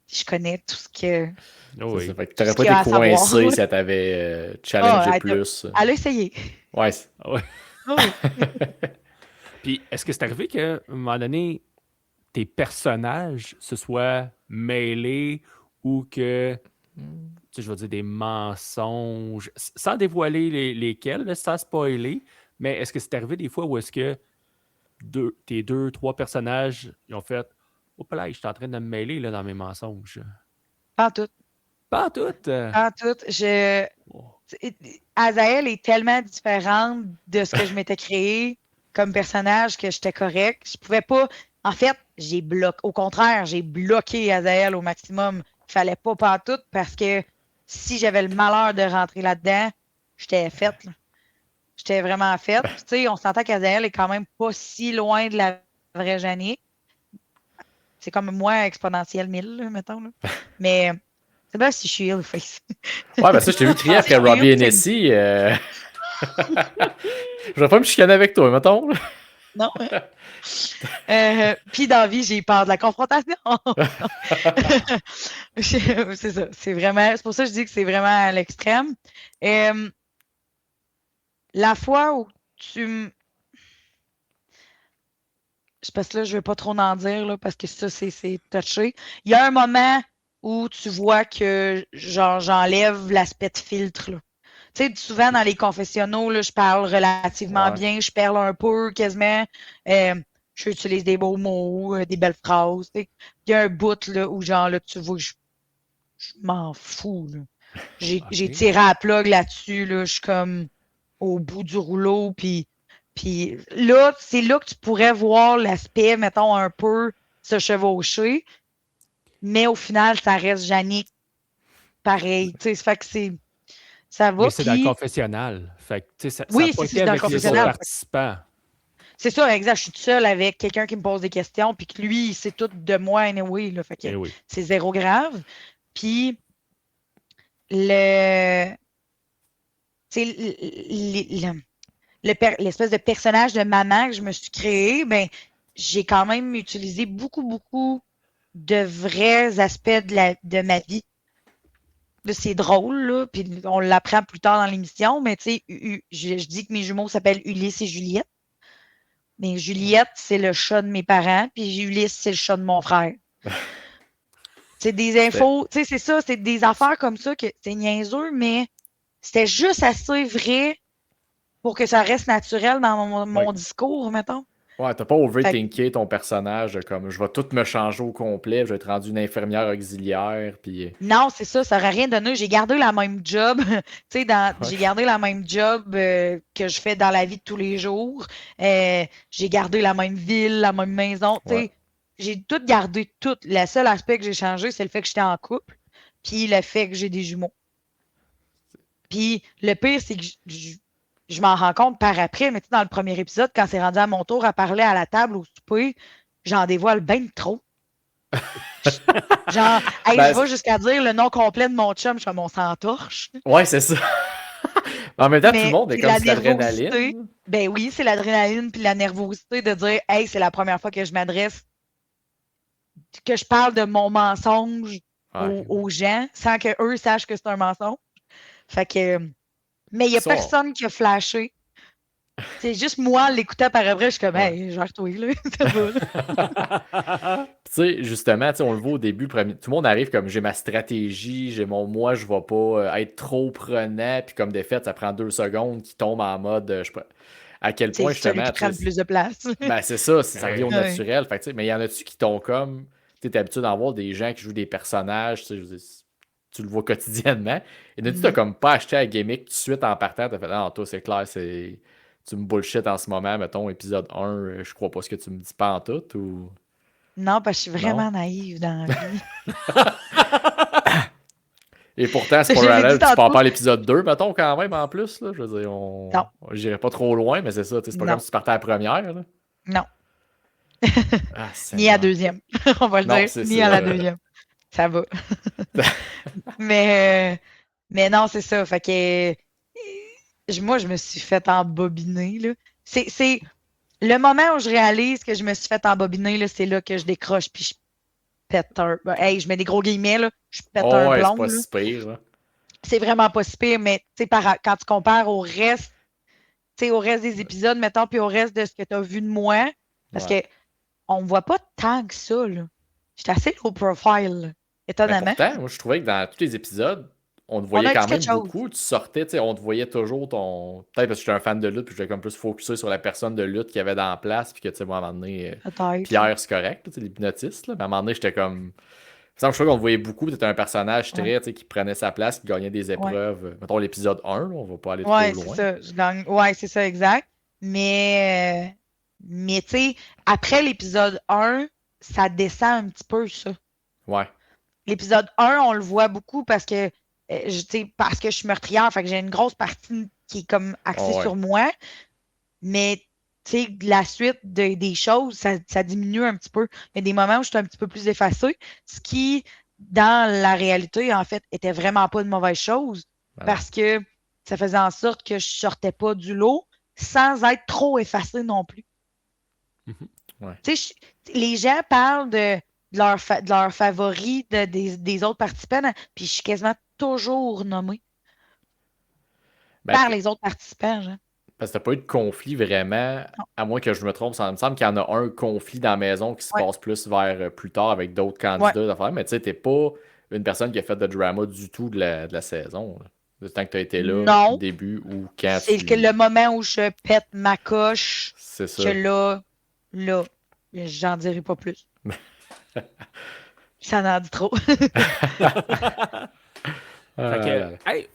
je connais tout ce que. Oui. Fait que t'aurais pas été coincé si elle t'avait challengé plus. Elle a essayé. Ouais. Puis, est-ce que c'est arrivé qu'à un moment donné, tes personnages se soient mêlés ou que, tu sais, je veux dire, des mensonges, sans dévoiler lesquels, là, sans spoiler, mais est-ce que c'est arrivé des fois où est-ce que tes 2-3 personnages, ils ont fait « Oh là, je suis en train de me mêler là, dans mes mensonges. » Pas en tout. Pas en tout. Pas en tout. Azaël est tellement différente de ce que je m'étais créé comme personnage que j'étais correct. Je pouvais pas. En fait, au contraire, j'ai bloqué Azaël au maximum. Il fallait pas pantoute parce que si j'avais le malheur de rentrer là-dedans, j'étais faite. Là. J'étais vraiment faite. Tu sais, on s'entend qu'Azaël est quand même pas si loin de la vraie Jannick. C'est comme moi, exponentielle 1000, là, mettons. Là. Mais c'est bien si je suis face. Ouais, ben ça, je t'ai vu crier après Robbie Hennessy. Je vais pas me chicaner avec toi, mettons. Non. Puis dans la vie, j'ai peur de la confrontation. C'est ça. C'est pour ça que je dis que c'est vraiment à l'extrême. La fois où parce que là, je ne vais pas trop en dire là, parce que ça, c'est touché. Il y a un moment où tu vois que genre j'enlève l'aspect de filtre. Là. Tu sais, souvent dans les confessionnaux, là, je parle relativement bien, je parle un peu quasiment. J'utilise des beaux mots, des belles phrases. Il y a un bout là, où genre là, tu vois, je m'en fous. Là. J'ai tiré à la plug là-dessus. Là, je suis comme au bout du rouleau. Puis là, c'est là que tu pourrais voir l'aspect, mettons, un peu se chevaucher. Mais au final, ça reste Jannick pareil. Tu sais, ça fait que ça va. Mais c'est dans le confessionnal. Fait que, ça oui, a pas c'est été dans le avec les autres confessionnal. participants. C'est ça, exact. Je suis toute seule avec quelqu'un qui me pose des questions, puis que lui, c'est tout de moi anyway. Là, fait que c'est zéro grave. Puis, l'espèce de personnage de maman que je me suis créé, ben, j'ai quand même utilisé beaucoup, beaucoup de vrais aspects de ma vie. C'est drôle, là, puis on l'apprend plus tard dans l'émission, mais tu sais, je dis que mes jumeaux s'appellent Ulysse et Juliette. Mais Juliette, c'est le chat de mes parents, puis Ulysse, c'est le chat de mon frère. C'est des infos, tu sais, c'est ça, c'est des affaires comme ça que c'est niaiseux, mais c'était juste assez vrai pour que ça reste naturel dans mon discours, mettons. Ouais, t'as pas overthinké ton personnage comme je vais tout me changer au complet, je vais être rendu une infirmière auxiliaire, puis... Non, c'est ça, ça aurait rien donné. J'ai gardé la même job, tu sais, j'ai gardé la même job que je fais dans la vie de tous les jours. J'ai gardé la même ville, la même maison, tu sais. J'ai tout gardé, tout. Le seul aspect que j'ai changé, c'est le fait que j'étais en couple, puis le fait que j'ai des jumeaux. Puis le pire, c'est que je m'en rends compte par après, mais tu sais, dans le premier épisode, quand c'est rendu à mon tour à parler à la table au souper, j'en dévoile bien trop. Genre, hey, Ben, je vais jusqu'à dire le nom complet de mon chum, je suis comme on s'entorche. ouais, c'est ça. En même temps, tout le Mais monde est c'est comme la sur nervosité. l'adrénaline. Ben oui, c'est l'adrénaline puis la nervosité de dire, hey, c'est la première fois que je m'adresse, que je parle de mon mensonge Ouais. aux gens sans qu'eux sachent que c'est un mensonge. Fait que, mais il n'y a Ça, personne qui a flashé. C'est juste moi, l'écoutant par après, je suis comme, ouais. hey, gère-toi, là, ça va, là. Tu sais, justement, tu sais, on le voit au début, tout le monde arrive comme j'ai ma stratégie, j'ai mon moi, je vais pas être trop prenant, puis comme des faits, ça prend 2 secondes qui tombe en mode à quel C'est point celui justement, qui prend tu le sais, plus de place. ben c'est ça, ça revient au Ouais. naturel. Fait que, tu sais, mais il y en a-tu qui t'ont comme, tu es habitué d'en voir des gens qui jouent des personnages, tu sais, je veux dire, tu le vois quotidiennement. Et tu t'as comme pas acheté la gimmick tout de suite en partant, t'as fait non, toi c'est clair, tu me bullshit en ce moment, mettons, épisode 1, je crois pas ce que tu me dis pas en tout, ou Non, parce que je suis non? vraiment naïve dans la vie. Et pourtant, Je spoiler l'ai dit alert, tu pars tantôt. pas à l'épisode 2, mettons, quand même, en plus. Là. Je veux dire, Non, j'irai pas trop loin, mais c'est ça. C'est pas non, comme si tu partais à la première. Là. non. Ah, Ni à Seigneur. deuxième, on va le Non, dire. c'est Ni à la ça. deuxième. Ça va. Mais, mais non, c'est ça. Fait que moi, je me suis fait embobiner, là. C'est le moment où je réalise que je me suis fait embobiner, là, c'est là que je décroche puis je pète un. Ben, hey, je mets des gros guillemets, là. Je pète Oh, un ouais, c'est plomb, pas là. si pire. Là. C'est vraiment pas si pire, mais tu sais, quand tu compares au reste, tu sais, au reste des épisodes, mettons, puis au reste de ce que tu as vu de moi, parce Ouais. que on me voit pas tant que ça, là. J'étais assez low profile, là, Mais étonnamment. pourtant, moi, je trouvais que dans tous les épisodes, on te On voyait a dit quand même quelque chose. beaucoup. Tu sortais, tu sais, on te voyait toujours ton. Peut-être parce que j'étais un fan de lutte, puis je voulais comme plus focusser sur la personne de lutte qu'il y avait dans la place, puis que, tu sais, moi, à un moment donné, Peut-être. Pierre, c'est correct, là, tu sais, l'hypnotiste, là. Mais à un moment donné, j'étais comme. Il me semble, je crois qu'on te voyait beaucoup, c'était un personnage Ouais. très, tu sais, qui prenait sa place, qui gagnait des Ouais. épreuves. Mettons l'épisode 1, là, on va pas aller trop Ouais, c'est loin. ça. Je gagne. Ouais, c'est ça, exact. Mais tu sais, après l'épisode 1, ça descend un petit peu, ça. Ouais. L'épisode 1, on le voit beaucoup parce que, tu sais, parce que je suis meurtrière, fait que j'ai une grosse partie qui est comme axée Oh, ouais. sur moi. Mais, tu sais, la suite des choses, ça diminue un petit peu. Il y a des moments où je suis un petit peu plus effacée, ce qui, dans la réalité, en fait, était vraiment pas une mauvaise chose Ben non. parce que ça faisait en sorte que je sortais pas du lot sans être trop effacée non plus. Ouais. Tu sais, les gens parlent de leurs favoris des autres participants, puis je suis quasiment toujours nommée Ben, par les autres participants, genre. parce que t'as pas eu de conflit vraiment, Non. à moins que je me trompe. Ça me semble qu'il y en a un conflit dans la maison qui se Ouais. passe plus vers plus tard avec d'autres Ouais. candidats d'affaires, mais tu sais, t'es pas une personne qui a fait de drama du tout de la saison. Là. Du temps que t'as été là, Non. au début ou quand C'est que le moment où je pète ma coche, C'est que ça. là, j'en dirai pas plus. Ça en dit trop. Fait que, hey,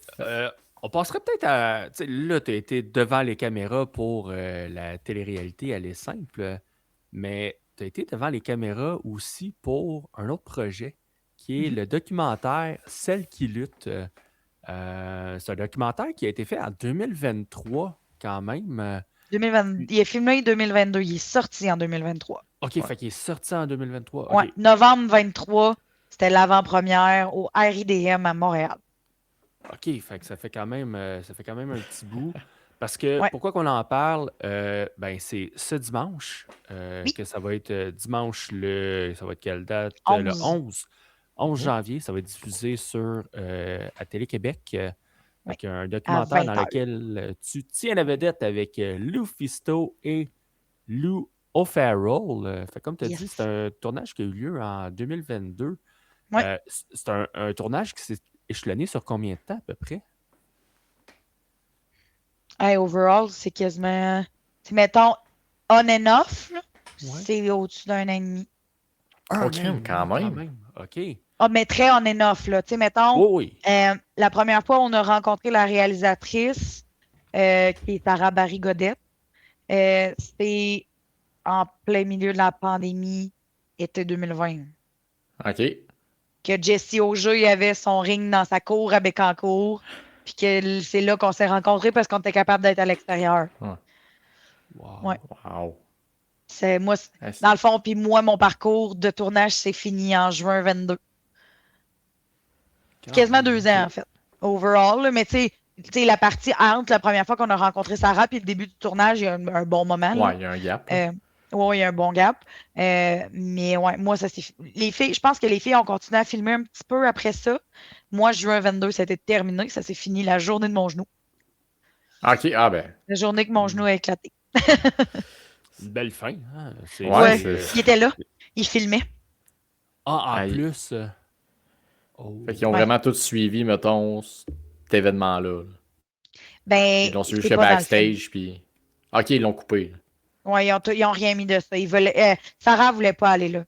on passerait peut-être à. Tu sais, là, tu as été devant les caméras pour la télé-réalité, elle est simple, mais tu as été devant les caméras aussi pour un autre projet qui est le documentaire Celle qui lutte. C'est un documentaire qui a été fait en 2023 quand même. 2020, il est filmé en 2022, il est sorti en 2023. OK, fait qu'il est sorti en 2023. Ouais, OK. novembre 23, c'était l'avant-première au RIDM à Montréal. OK, fait que ça fait quand même un petit bout. Parce que Ouais. pourquoi qu'on en parle? Ben, c'est ce dimanche Oui. que ça va être dimanche ça va être quelle date? 11. Le 11 janvier, ça va être diffusé à Télé-Québec. Oui, Avec un à documentaire dans 20h. lequel tu tiens la vedette avec Lou Fisto et Lou O'Farrell. Fait comme tu as dit, Yes. c'est un tournage qui a eu lieu en 2022. Ouais. C'est un tournage qui s'est échelonné sur combien de temps à peu près? Hey, overall, c'est quasiment. Mettons, on and off, là, Ouais. c'est au-dessus d'un an et demi. Oh, crème, quand même. OK. Ah, mais très on and off, là. Tu sais, mettons, Oui. la première fois, on a rencontré la réalisatrice, qui est Sarah Barry-Godette. C'était en plein milieu de la pandémie, été 2020. OK. Que Jessie Auger, il avait son ring dans sa cour à Bécancour. Puis que c'est là qu'on s'est rencontrés parce qu'on était capable d'être à l'extérieur. Wow. Ouais. Wow. Moi, Ouais, c'est- dans le fond, puis moi, mon parcours de tournage s'est fini en juin 22. Quasiment 2 ans, en fait. Overall, là, mais tu sais, la partie entre la première fois qu'on a rencontré Sarah puis le début du tournage, il y a un bon moment. Là. Ouais, il y a un gap. Là. Ouais, il y a un bon gap. Mais ouais, moi, ça c'est. Les filles, je pense que les filles ont continué à filmer un petit peu après ça. Moi, juin 22, c'était terminé. Ça s'est fini la journée de mon genou. Ok, ah ben. La journée que mon genou a éclaté. Une belle fin. Hein? Ouais, Il était là. Il filmait. Ah, en Aïe. plus. Oh. Fait qu'ils ont Ouais. vraiment tous suivi, mettons, cet événement-là. Là. Ben, Ils l'ont suivi c'est chez pas dans le film. Backstage, puis. Ok, ils l'ont coupé. Là. Ouais, ils ont rien mis de ça. Sarah voulait pas aller là.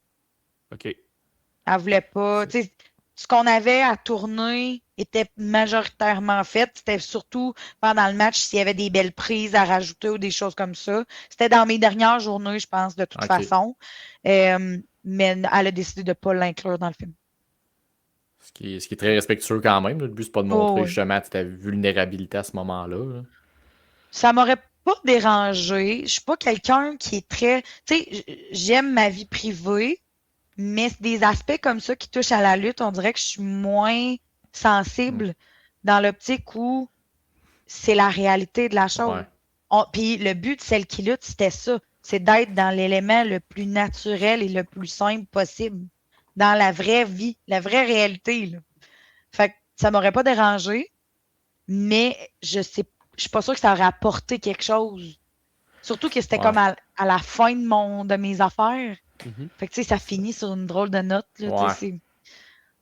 OK. Elle voulait pas. Tu sais, ce qu'on avait à tourner était majoritairement fait. C'était surtout pendant le match s'il y avait des belles prises à rajouter ou des choses comme ça. C'était dans mes dernières journées, je pense, de toute Ok. façon. Mais elle a décidé de ne pas l'inclure dans le film. Ce qui est très respectueux quand même. Là. Le but, c'est pas de Oh, montrer oui. justement ta vulnérabilité à ce moment-là. Là. Ça m'aurait pas dérangé. Je suis pas quelqu'un qui est très. Tu sais, j'aime ma vie privée, mais c'est des aspects comme ça qui touchent à la lutte, on dirait que je suis moins sensible dans l'optique où c'est la réalité de la chose. Ouais. Puis le but de celle qui lutte, c'était ça. C'est d'être dans l'élément le plus naturel et le plus simple possible. Dans la vraie vie, la vraie réalité. Là. Fait que ça m'aurait pas dérangé, mais je suis pas sûre que ça aurait apporté quelque chose. Surtout que c'était Ouais. comme à la fin de mes affaires. Mhm. Fait que tu sais, ça finit sur une drôle de note. Là, tu sais, Ouais.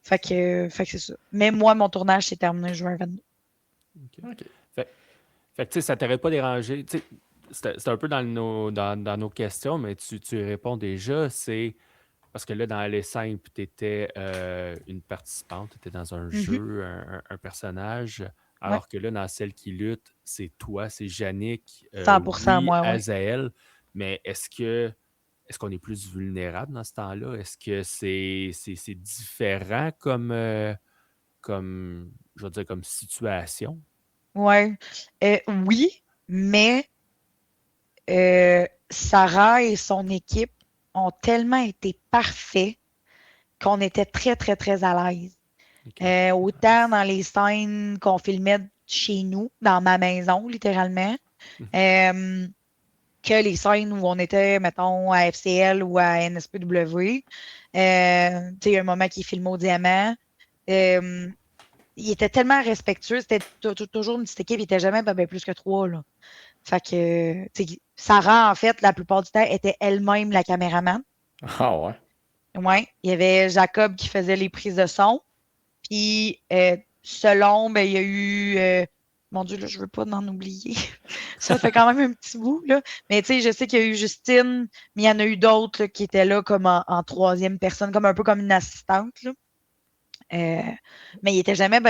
Fait que c'est ça. Mais moi, mon tournage s'est terminé juin 22. Ok. Fait que, tu sais, ça t'aurait pas dérangé. Tu sais, c'est un peu dans nos questions, mais tu réponds déjà. C'est parce que là, dans les simples, tu étais une participante, tu étais dans un jeu, un personnage. Alors que là, dans celle qui lutte, c'est toi, c'est Yannick. 100% moi, ouais. Azael. Mais est-ce qu'on est plus vulnérable dans ce temps-là? Est-ce que c'est différent comme, je veux dire, comme situation? Ouais. Oui, mais Sarah et son équipe ont tellement été parfaits qu'on était très, très, très à l'aise. OK. Autant dans les scènes qu'on filmait chez nous, dans ma maison, littéralement, que les scènes où on était, mettons, à FCL ou à NSPW. Tu sais, un moment qui filmait au diamant. Il était tellement respectueux. C'était toujours une petite équipe. Il n'était jamais ben, plus que 3. Là. Fait que, tu sais, Sarah, en fait, la plupart du temps, était elle-même la caméraman. Ah ouais. Ouais. Il y avait Jacob qui faisait les prises de son. Puis, selon, ben, il y a eu. Mon Dieu, là, je veux pas en oublier. Ça fait quand même un petit bout, là. Mais tu sais, je sais qu'il y a eu Justine, mais il y en a eu d'autres là, qui étaient là comme en troisième personne, comme un peu comme une assistante, là. Mais il était jamais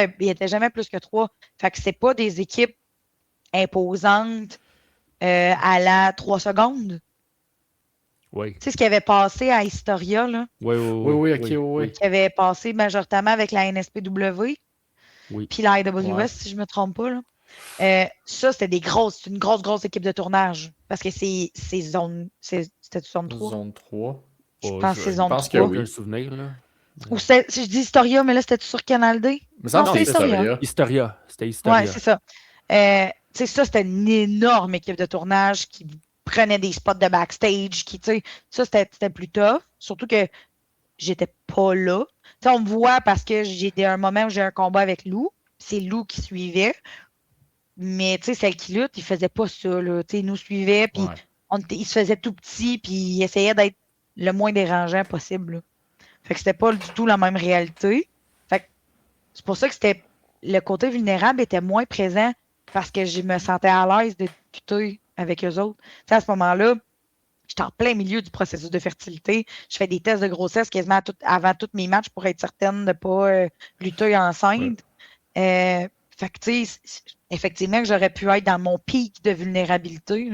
plus que 3. Fait que c'est pas des équipes imposantes à la 3 secondes. Oui. Tu sais ce qui avait passé à Historia, là, Oui, Oui, oui. qui avait passé majoritairement avec la NSPW, Oui. puis la IWS, Ouais. si je me trompe pas, là. Ça, c'était une grosse équipe de tournage. Parce que c'était zone 3. Zone 3. Je pense que c'est Je zone pense 3. que oui. Un souvenir, là. Ou si je dis Historia, mais là, c'était sur Canal D? Mais ça, Non, c'est Historia. Historia. C'était Historia. Ouais, c'est ça. Tu sais, ça, c'était une énorme équipe de tournage qui prenait des spots de backstage. Tu sais, ça, c'était plus tough. Surtout que j'étais pas là. Tu sais, on me voit parce que j'étais à un moment où j'ai un combat avec Lou. C'est Lou qui suivait. Mais tu sais, celle qui lutte, il faisait pas ça. Là. Tu sais, il nous suivait, puis Ouais. il se faisait tout petit, puis il essayait d'être le moins dérangeant possible. Là. Fait que c'était pas du tout la même réalité. Fait que c'est pour ça que le côté vulnérable était moins présent parce que je me sentais à l'aise de discuter avec eux autres. Tu sais, à ce moment-là, j'étais en plein milieu du processus de fertilité. Je fais des tests de grossesse quasiment avant tous mes matchs pour être certaine de ne pas lutter enceinte. Fait que, tu sais, effectivement, que j'aurais pu être dans mon pic de vulnérabilité.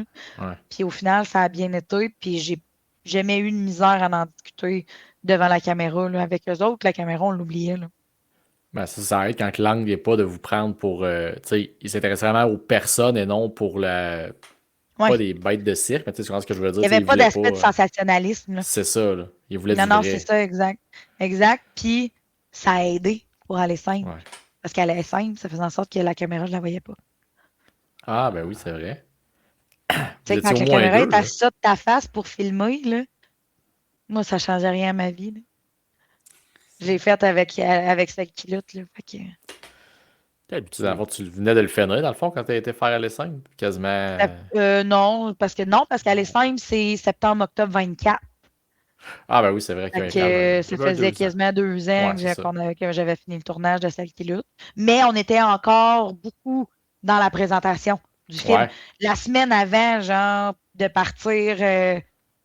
Puis au final, ça a bien été. Puis j'ai jamais eu de misère à en discuter devant la caméra. Là. Avec eux autres, la caméra, on l'oubliait. Là. Ben, ça aide quand l'angle n'est pas de vous prendre pour. Tu sais, il s'intéresse vraiment aux personnes et non pour la. Ouais. Pas des bêtes de cirque, mais tu sais, tu comprends ce que je veux dire? Il n'y Tu sais, avait il pas voulait d'aspect de pas. sensationnalisme, là. C'est ça, là. Il voulait Non, du non, c'est vrai. ça, exact. Exact. Puis, ça a aidé pour aller simple. Ouais. Parce qu'elle est simple, ça faisait en sorte que la caméra, je la voyais pas. Ah, ben oui, c'est vrai. Tu Vous sais, étiez quand au la moins caméra deux, est là. assise de ta face pour filmer, là, moi, ça changeait rien à ma vie, là. Je l'ai faite avec cette culotte, là. Fait que, T'es Tu sais, dans le habitué. fond, tu venais de le finir, dans le fond, quand tu as été faire aller simple. Quasiment. non, parce qu'elle est simple, c'est septembre-octobre 24. Ah, ben oui, c'est vrai qu'il y Fait a quand même. que ça faisait 2 ans. quasiment 2 ans Ouais, c'est ça. que j'avais fini le tournage de celle qui lutte. Mais on était encore beaucoup dans la présentation du film. Ouais. La semaine avant, genre, de partir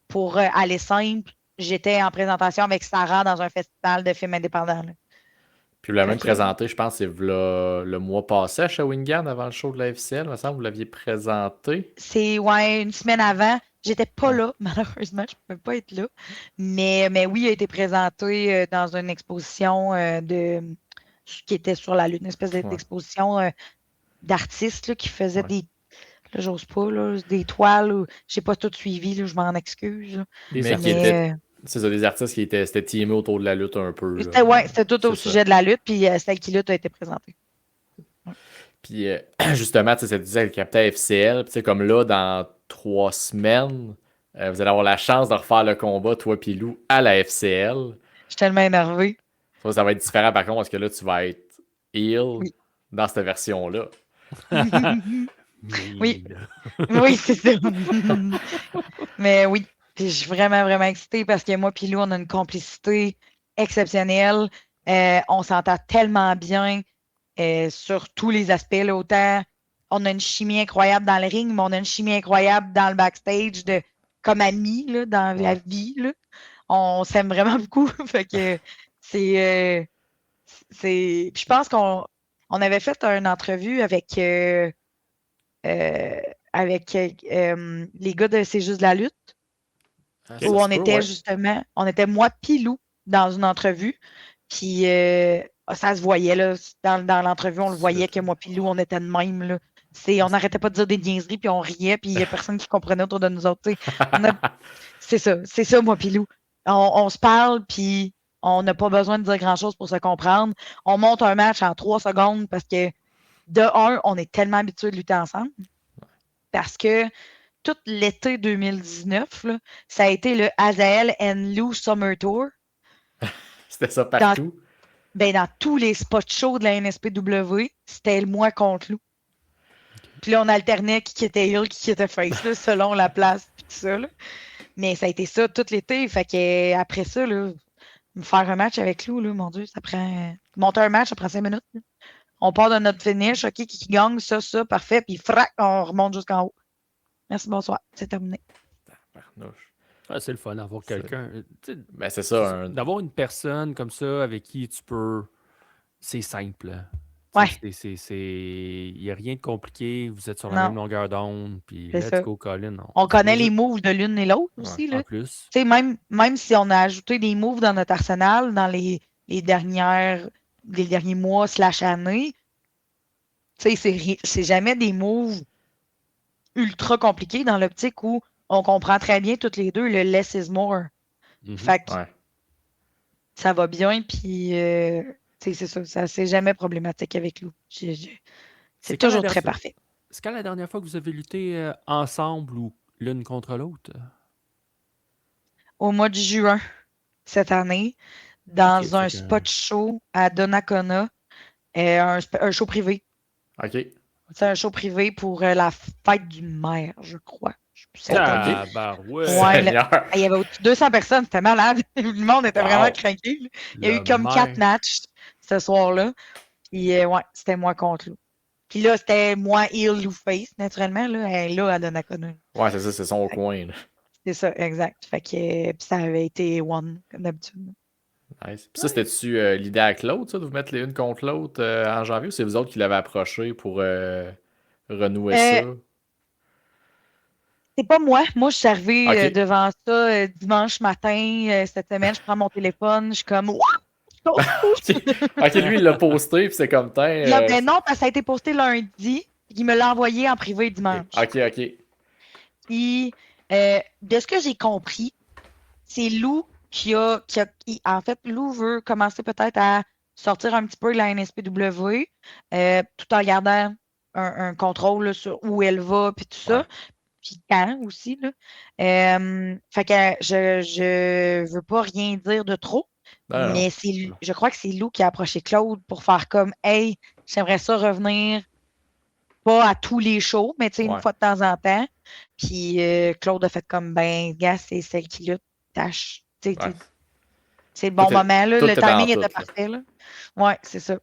pour aller simple, j'étais en présentation avec Sarah dans un festival de films indépendants, là. Puis vous l'avez Fait même que présenté, je pense, c'est le mois passé à Shawinigan, avant le show de la FCL, il me semble, vous l'aviez présenté. c'est une semaine avant. J'étais pas Ouais. là, malheureusement, je ne pouvais pas être là. Mais oui, il a été présenté dans une exposition qui était sur la Lune, une espèce Ouais. d'exposition d'artistes là, qui faisaient Ouais. là, j'ose pas, là, des toiles. Je n'ai pas tout suivi, là, je m'en excuse, là. Des Mais qui artistes. étaient. C'est ça, des artistes qui c'était teamés autour de la lutte un peu. Là. C'était tout au C'est ça. sujet de la lutte, puis celle qui lutte a été présentée. Puis justement, tu sais, ça disait le capitaine FCL, puis tu sais, comme là, dans 3 semaines, vous allez avoir la chance de refaire le combat, toi puis Lou, à la FCL. Je suis tellement énervée. Ça va être différent par contre, parce que là, tu vas être heel Oui. dans cette version-là. Oui. Mille. Oui, c'est ça. Mais oui, puis je suis vraiment, vraiment excitée parce que moi puis Lou, on a une complicité exceptionnelle. On s'entend tellement bien sur tous les aspects. Là, autant on a une chimie incroyable dans le ring, mais on a une chimie incroyable dans le backstage comme amis, là, dans la Ouais. vie. Là. On s'aime vraiment beaucoup. Fait que c'est. Puis je pense qu'on avait fait une entrevue avec les gars de C'est juste de la lutte, Ah, où ça on se peut, était ouais. justement, on était moi pis Lou dans une entrevue, puis ça se voyait, là, dans l'entrevue, on le voyait que moi pis Lou, on était de même, là. On n'arrêtait pas de dire des niaiseries, puis on riait, puis il n'y a personne qui comprenait autour de nous autres, tu sais. C'est ça, moi pis Lou. On se parle, puis on n'a pas besoin de dire grand-chose pour se comprendre. On monte un match en 3 secondes parce que, de un, on est tellement habitués de lutter ensemble. Parce que tout l'été 2019, là, ça a été le Azael and Lou Summer Tour. C'était ça partout. Dans tous les spots shows de la NSPW, c'était le moi contre Lou. Puis là, on alternait qui était heel, qui était face, là, selon la place, puis tout ça. Là. Mais ça a été ça tout l'été. Fait que après ça, là, me faire un match avec Lou, là, mon Dieu, ça prend. Monter un match, ça prend 5 minutes. Là. On part de notre finish, OK, qui gagne, ça, parfait, puis frac, on remonte jusqu'en haut. Merci, bonsoir, c'est terminé. Barnouche. Ah, c'est le fun d'avoir quelqu'un. Tu sais, Ben, c'est ça. d'avoir une personne comme ça avec qui tu peux. C'est simple. Ouais. Il n'y a rien de compliqué. Vous êtes sur la Non. même longueur d'onde. Puis C'est let's ça. go, Colin. On connaît les moves de l'une et l'autre Ouais, aussi. En Là. plus. Tu sais, même si on a ajouté des moves dans notre arsenal dans les derniers mois / années, tu sais, c'est jamais des moves ultra compliqués dans l'optique où on comprend très bien toutes les deux le less is more. Mhm. Fait que Ouais. ça va bien, puis tu sais, c'est ça, c'est jamais problématique avec Lou. C'est quand toujours la très dernière- parfait. C'est quand la dernière fois que vous avez lutté ensemble ou l'une contre l'autre? Au mois de juin cette année, dans Ok, un fait que- spot show à Donnacona, un show privé. OK. C'est un show privé pour la fête du maire, je crois. Je sais plus c'est quoi. Tabarouette. Ouais, Seigneur. Il y avait au-dessus de 200 personnes, c'était malade. Le monde était Wow. vraiment craqué. là. Il y a eu comme 4 matchs ce soir-là. Puis ouais, c'était moi contre Lou. Puis là, c'était moi heel Lou face, naturellement. Là, elle est là à Donnacona. Ouais, c'est ça, c'est son coin. Là. C'est ça, exact. Fait que puis ça avait été one, comme d'habitude. Nice. Puis ça, c'était-tu l'idée avec l'autre, ça, de vous mettre les unes contre l'autre en janvier, ou c'est vous autres qui l'avez approché pour renouer ça? C'est pas moi. Moi, je suis arrivée Ok. devant ça dimanche matin cette semaine. Je prends mon téléphone. Je suis comme, Ok, lui, il l'a posté, puis c'est comme tain. Là, ben non, parce que ça a été posté lundi. Il me l'a envoyé en privé dimanche. Ok. Puis, de ce que j'ai compris, c'est Lou en fait, Lou veut commencer peut-être à sortir un petit peu de la NSPW, tout en gardant un contrôle là, sur où elle va, puis tout ça. Ouais. Puis quand aussi, là. Fait que je veux pas rien dire de trop, Non. mais je crois que c'est Lou qui a approché Claude pour faire comme Hey, j'aimerais ça revenir pas à tous les shows, mais tu sais, une Ouais. fois de temps en temps. Puis Claude a fait comme ben, gars, c'est celle qui lutte, tâche. Tu sais, Ouais. c'est le bon Tout est- moment, là. tout Le est dans timing tout, était là. parfait, là. Ouais, c'est ça.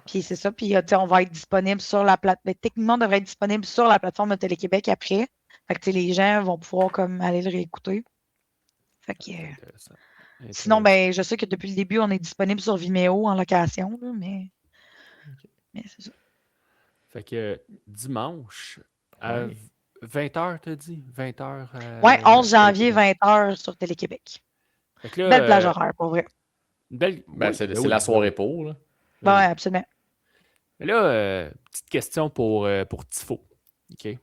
Puis c'est ça. Puis tu sais, on va être disponible sur la plateforme. Techniquement, on devrait être disponible sur la plateforme de Télé-Québec après. Fait que tu sais, les gens vont pouvoir comme aller le réécouter. Fait que, Intéressant. sinon, ben, je sais que depuis le début, on est disponible sur Vimeo en location, là, mais c'est ça. Fait que dimanche, à Ouais. 20h, t'as dit? 20h. Ouais, 11 janvier, 20h sur Télé-Québec. Fait que là, Belle plage horaire, pour vrai. une belle... Ben, oui, c'est ben c'est oui, la ben soirée oui. pour, là. Ben Ouais, oui. absolument. Mais là, petite question pour Tifo. OK?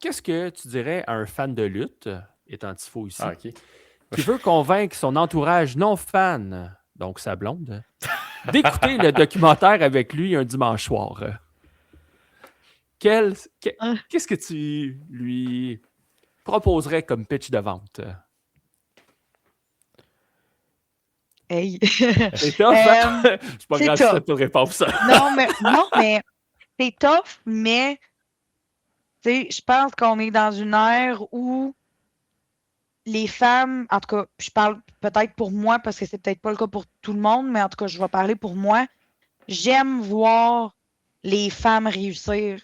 Qu'est-ce que tu dirais à un fan de lutte, étant Tifo ici, Ah, ok. qui veut convaincre son entourage non fan, donc sa blonde, d'écouter le documentaire avec lui un dimanche soir? Qu'est-ce que tu lui proposerais comme pitch de vente? Hey. C'est tough, hein? C'est pas c'est grave si tough. ça te répond ça. Non, mais c'est tough, mais tu sais, je pense qu'on est dans une ère où les femmes, en tout cas, je parle peut-être pour moi, parce que c'est peut-être pas le cas pour tout le monde, mais en tout cas, je vais parler pour moi. J'aime voir les femmes réussir.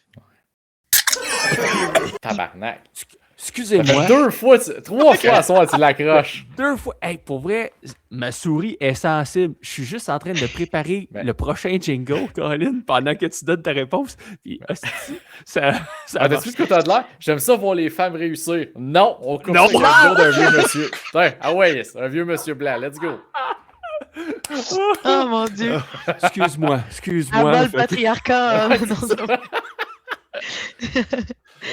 Tabarnak. Ça Excusez-moi. fait 3 fois à soir, tu l'accroches. 2 fois. Hey, pour vrai, ma souris est sensible. Je suis juste en train de préparer Ben. le prochain jingle, Colin, pendant que tu donnes ta réponse. Puis, hostie, ça Ah, marche. t'as-tu vu ce que t'as de l'air? J'aime ça voir les femmes réussir. Non, on coupe Non. ça avec le dos d'un vieux monsieur. Tiens, ah ouais, yes, un vieux monsieur blanc, let's go. Oh mon Dieu! Excuse-moi. Avant le Fait que- patriarcat.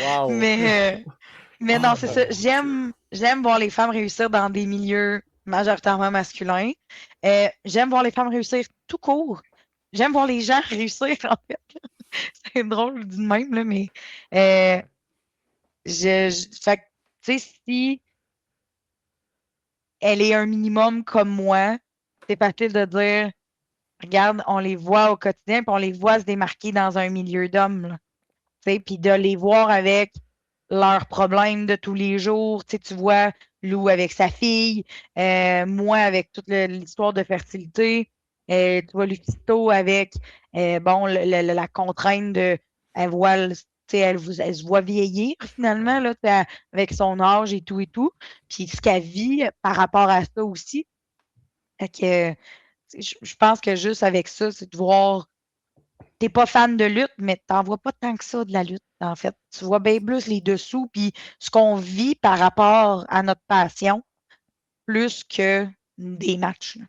Wow. Mais non, c'est ça. J'aime voir les femmes réussir dans des milieux majoritairement masculins. J'aime voir les femmes réussir tout court. J'aime voir les gens réussir, en fait. C'est drôle du même, là, mais fait que, tu sais, si elle est un minimum comme moi, c'est facile de dire, regarde, on les voit au quotidien, puis on les voit se démarquer dans un milieu d'hommes, là. Tu sais, puis de les voir avec leurs problèmes de tous les jours. Tu sais, tu vois Lou avec sa fille, moi avec toute l'histoire de fertilité, tu vois Lucito avec bon, la contrainte de elle voit, tu sais, elle se voit vieillir finalement là, tu sais, avec son âge et tout, puis ce qu'elle vit par rapport à ça aussi. Fait que, je pense que juste avec ça, c'est de voir t'es pas fan de lutte, mais t'en vois pas tant que ça de la lutte, en fait. Tu vois bien plus les dessous, puis ce qu'on vit par rapport à notre passion, plus que des matchs, là.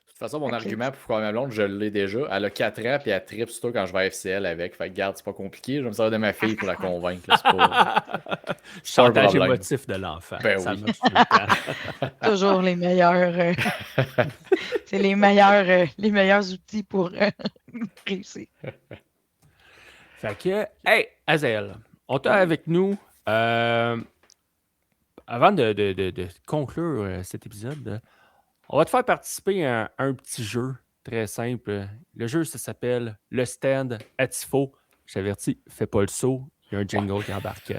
De toute façon, mon Ok. argument pour faire ma blonde, je l'ai déjà. Elle a 4 ans, puis elle tripe surtout quand je vais à FCL avec. Fait que, garde, c'est pas compliqué. Je vais me servir de ma fille pour la convaincre. là. C'est pas... Chantage problème. émotif de l'enfant. Ben Ça oui. marche tout le temps. Toujours les meilleurs. C'est les meilleurs outils pour réussir. Fait que, hey, Azael, on t'a avec nous. Avant de conclure cet épisode, on va te faire participer à un petit jeu très simple. Le jeu, ça s'appelle Le Stand à Tifo. Je t'avertis, fais pas le saut. Il y a un jingle qui embarque.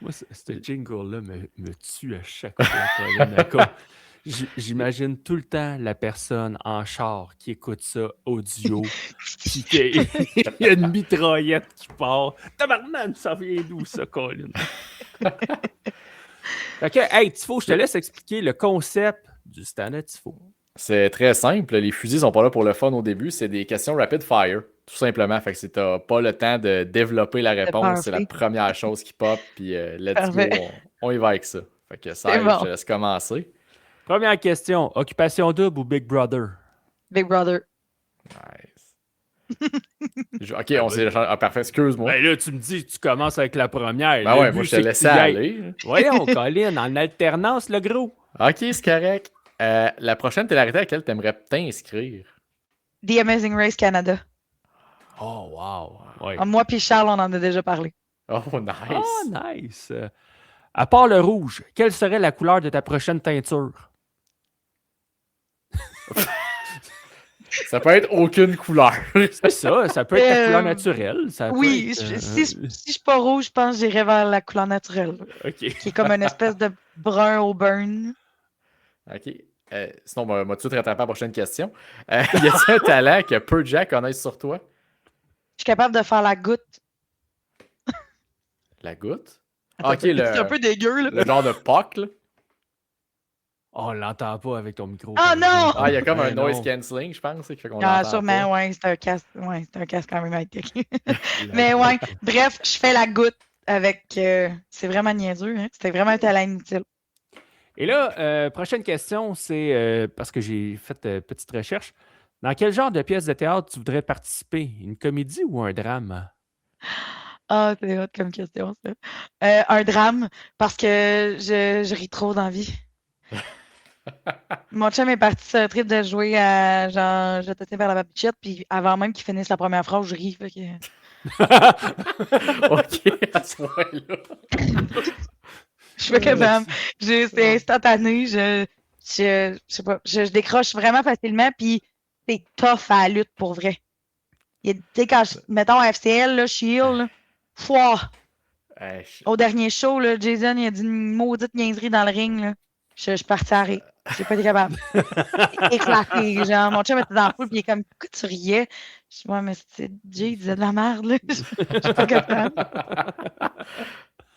Moi, ce jingle-là me tue à chaque fois. D'accord. J'imagine tout le temps la personne en char qui écoute ça audio, puis qu'il y a une mitraillette qui part. Tabarnak, ça vient d'où ça, Colin? Ok, hey, Tifo, je te laisse expliquer le concept du stand à Tifo. C'est très simple. Les fusils sont pas là pour le fun au début. C'est des questions rapid fire. Tout simplement. Fait que si t'as pas le temps de développer la réponse, c'est la penser. première chose qui pop, puis let's go, Parfait. on y va avec ça. Fait que C'est Serge, bon. je te laisse commencer. Première question. Occupation double ou Big Brother? Big Brother. Nice. Ok, on s'est... Ah, parfait, excuse-moi. Ben là, tu me dis, tu commences avec la première. Ben Le ouais, but, moi, je te c'est que laissais tu y ailles. aller. Voyons, Colin, en alternance, le gros. Ok, c'est correct. La prochaine télé-réalité à laquelle t'aimerais t'inscrire? The Amazing Race Canada. Oh, wow. Ouais. Moi puis Charles, on en a déjà parlé. Oh, nice. Oh, nice. À part le rouge, quelle serait la couleur de ta prochaine teinture? Ça peut être aucune couleur. C'est ça peut être la couleur naturelle. Ça peut Oui, être, si je suis pas rouge, je pense que j'irais vers la couleur naturelle, OK. qui est comme une espèce de brun au burn. Ok. Sinon, moi, tout de suite rattraper la prochaine question. Y a-t-il un talent que peu de gens connaissent sur toi? Je suis capable de faire la goutte. La goutte? Attends, Ok, c'est un peu dégueu, là. le genre de POC, là. Oh, on l'entend pas avec ton micro. Ah, non! Ah, il y a comme un Ben non. noise cancelling, je pense, qui fait qu'on Ah, l'entend sûrement, pas. ouais, c'est un casque. Ouais, c'est un casque quand même high-tech. Mais ouais, bref, je fais la goutte avec. C'est vraiment niaiseux, hein? C'était vraiment un talent inutile. Et là, prochaine question, c'est parce que j'ai fait petite recherche. Dans quel genre de pièce de théâtre tu voudrais participer? Une comédie ou un drame? Ah, c'est hot comme question, ça. Un drame, parce que je ris trop dans la vie. Mon chum est parti sur un trip de jouer à genre Je te tiens vers la babichette, puis avant même qu'il finisse la première phrase, je ris. Fait que... Ok, à ce point-là. Je suis pas capable. C'est instantané. Je sais pas. Je décroche vraiment facilement, puis c'est tough à la lutte pour vrai. Tu sais, quand, mettons, à FCL, là, je suis heel, là, fouah, au dernier show, là, Jason, il a dit une maudite niaiserie dans le ring, là. Je suis partie à rire. J'ai pas été capable. Éclaté, genre. Mon chum était dans le foule, puis il est comme, pourquoi tu riais? Je dis, ouais, mais c'est Jay, il disait de la merde, là. Je suis pas capable.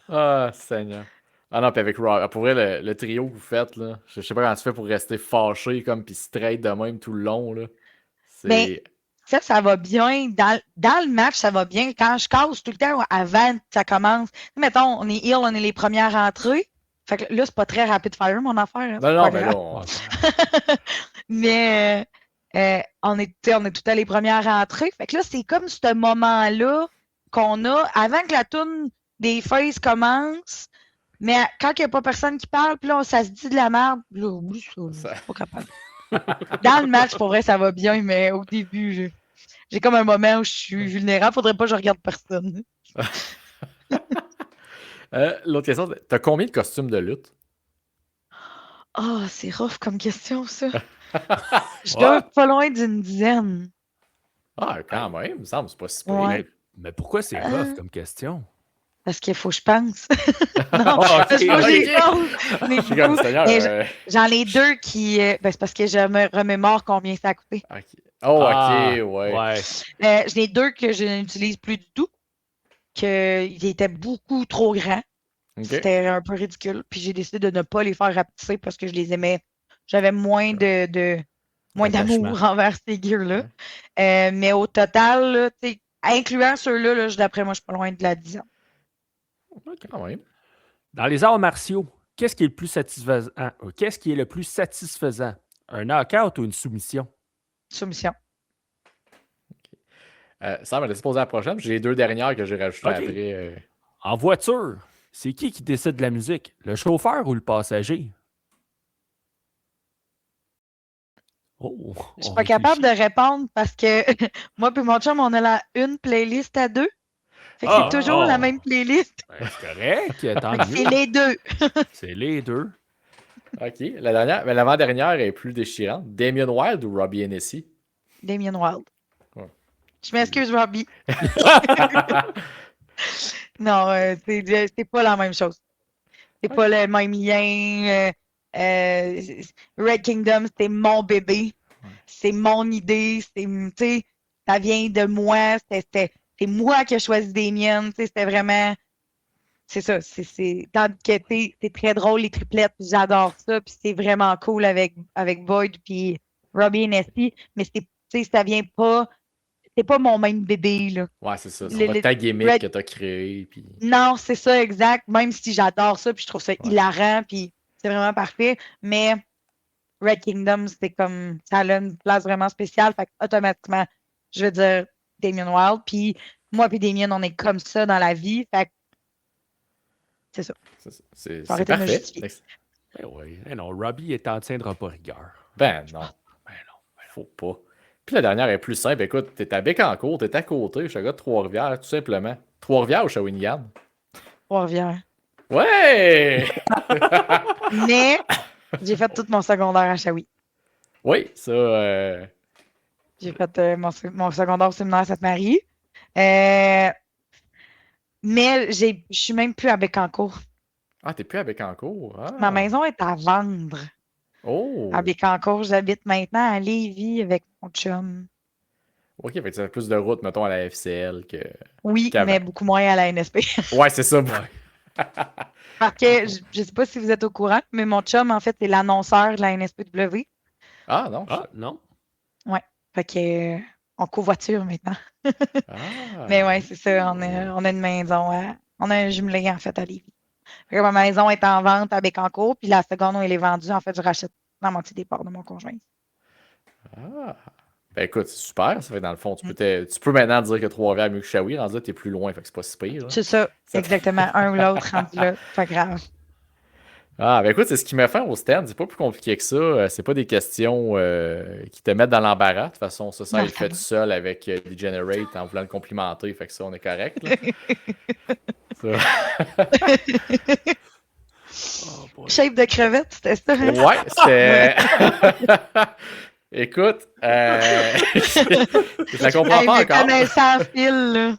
Ah, Seigneur. Ah non, puis avec Rob, pour vrai, le trio que vous faites, là, je sais pas comment tu fais pour rester fâché, comme, puis straight de même tout le long, là. Mais ça va bien. Dans le match, ça va bien. Quand je casse tout le temps avant que ça commence, mettons, on est heel, on est les premières entrées. Fait que là, c'est pas très rapid fire, mon affaire. Hein, Non, mais non. Mais on est tout à les premières entrées. Fait que là, c'est comme ce moment-là qu'on a avant que la tourne des faces commence. Mais quand il n'y a pas personne qui parle, puis là, ça se dit de la merde. Là, oublie ça. Je suis pas capable. Dans le match, pour vrai, ça va bien, mais au début, j'ai comme un moment où je suis vulnérable. Faudrait pas que je regarde personne. L'autre question, t'as combien de costumes de lutte? Ah, c'est rough comme question, ça. Je dois être pas loin d'une dizaine. Ah, quand même, il me semble, c'est pas si pire. Ouais. Mais pourquoi c'est rough comme question? Parce qu'il faut que je pense. Non, Ah, parce que moi, j'ai ok. honte. Mais Je suis comme, Seigneur, mais j'en ai deux qui. C'est parce que je me remémore combien ça a coûté. ok. Oh, Ah, ok, ouais. J'en ai deux que je n'utilise plus du tout. Qu'ils étaient beaucoup trop grands. Ok. C'était un peu ridicule. Puis j'ai décidé de ne pas les faire rapetisser parce que je les aimais. J'avais moins moins d'amour envers ces gears-là. Mais au total, là, incluant ceux-là, là, d'après moi, je suis pas loin de la dizaine. Quand même. Dans les arts martiaux, qu'est-ce qui est le plus satisfaisant? Qu'est-ce qui est le plus satisfaisant? Un knockout ou une soumission? Soumission. Ça me laisse poser la prochaine. J'ai les deux dernières que j'ai rajoutées Ok. après. En voiture, c'est qui décide de la musique? Le chauffeur ou le passager? Oh, Je suis pas capable de répondre parce que moi et mon chum, on a une playlist à deux. Fait que c'est toujours la même playlist. Ben, c'est correct, tant mieux. C'est les deux. C'est les deux. Ok. La dernière, mais l'avant-dernière est plus déchirante. Damien Wild ou Robbie Hennessy? Damien Wild. Ouais. Je m'excuse, Robbie. Non, c'est pas la même chose. C'est pas le même lien. Red Kingdom, c'était mon bébé. C'est mon idée. Ça vient de moi. C'est moi qui ai choisi des miennes. C'était vraiment. C'est ça. Tant que c'est très drôle, les triplettes. J'adore ça. Puis c'est vraiment cool avec Boyd puis Robbie et Nessie. Mais ça vient pas. c'est pas mon même bébé, là. Ouais, c'est ça. Le- C'est pas le- ta gimmick Red- que t'as créée. Puis... Non, c'est ça, exact. Même si j'adore ça, puis je trouve ça Ouais. hilarant, puis c'est vraiment parfait. Mais Red Kingdom, c'est comme, ça a une place vraiment spéciale. Fait automatiquement, je veux dire Damien Wild. Puis moi puis Damien, on est comme ça dans la vie. Fait que c'est ça. C'est Arrêtez de me parfait. justifier. Ben oui. Eh non, Robbie est en tiendra pas rigueur. Ben non. Ben non. Faut pas. Puis la dernière est plus simple. Écoute, t'es à Bécancour, t'es à côté. Je suis un gars de Trois-Rivières, tout simplement. Trois-Rivières ou Shawinigan? Trois-Rivières. Ouais! Mais j'ai fait tout mon secondaire à Shawi. Oui, ça. J'ai fait mon secondaire au séminaire Sainte-Marie. Mais je suis même plus à Bécancour. Ah, t'es plus à Bécancour. Ah. Ma maison est à vendre. Oh! À Bécancour, j'habite maintenant à Lévis avec mon chum. Ok, fait que ça fait plus de route, mettons, à la FCL que. Oui, Qu'avant. mais beaucoup moins à la NSP. Ouais, c'est ça. Parce que je sais pas si vous êtes au courant, mais mon chum, en fait, est l'annonceur de la NSPW. Ah, non. Ah, non. Fait que on covoiture maintenant. Ah. Mais ouais, c'est ça. On a une maison. On a un jumelé, en fait, à Lévis. Fait que ma maison est en vente à Bécancour, puis la seconde où elle est vendue, en fait, je rachète la moitié des parts de mon conjoint. Ah. Ben écoute, c'est super. Ça fait que dans le fond, tu peux maintenant dire que Trois-Rivières est mieux que Shawi. Rendu là, t'es plus loin, fait que c'est pas si pire. Là. C'est ça, Ça- exactement. Un ou l'autre rendu là. Pas grave. Ah, ben écoute, c'est ce qui m'a fait au stand. C'est pas plus compliqué que ça. C'est pas des questions qui te mettent dans l'embarras. De toute façon, ça Non, est fait tout seul avec Degenerate en voulant le complimenter. Fait que ça, on est correct. Là. Ça. Oh, boy. Shape de crevette, c'était ça? Hein? Ouais, c'était. Écoute, je la comprends Hey, pas mais encore. connaissant Phil, là,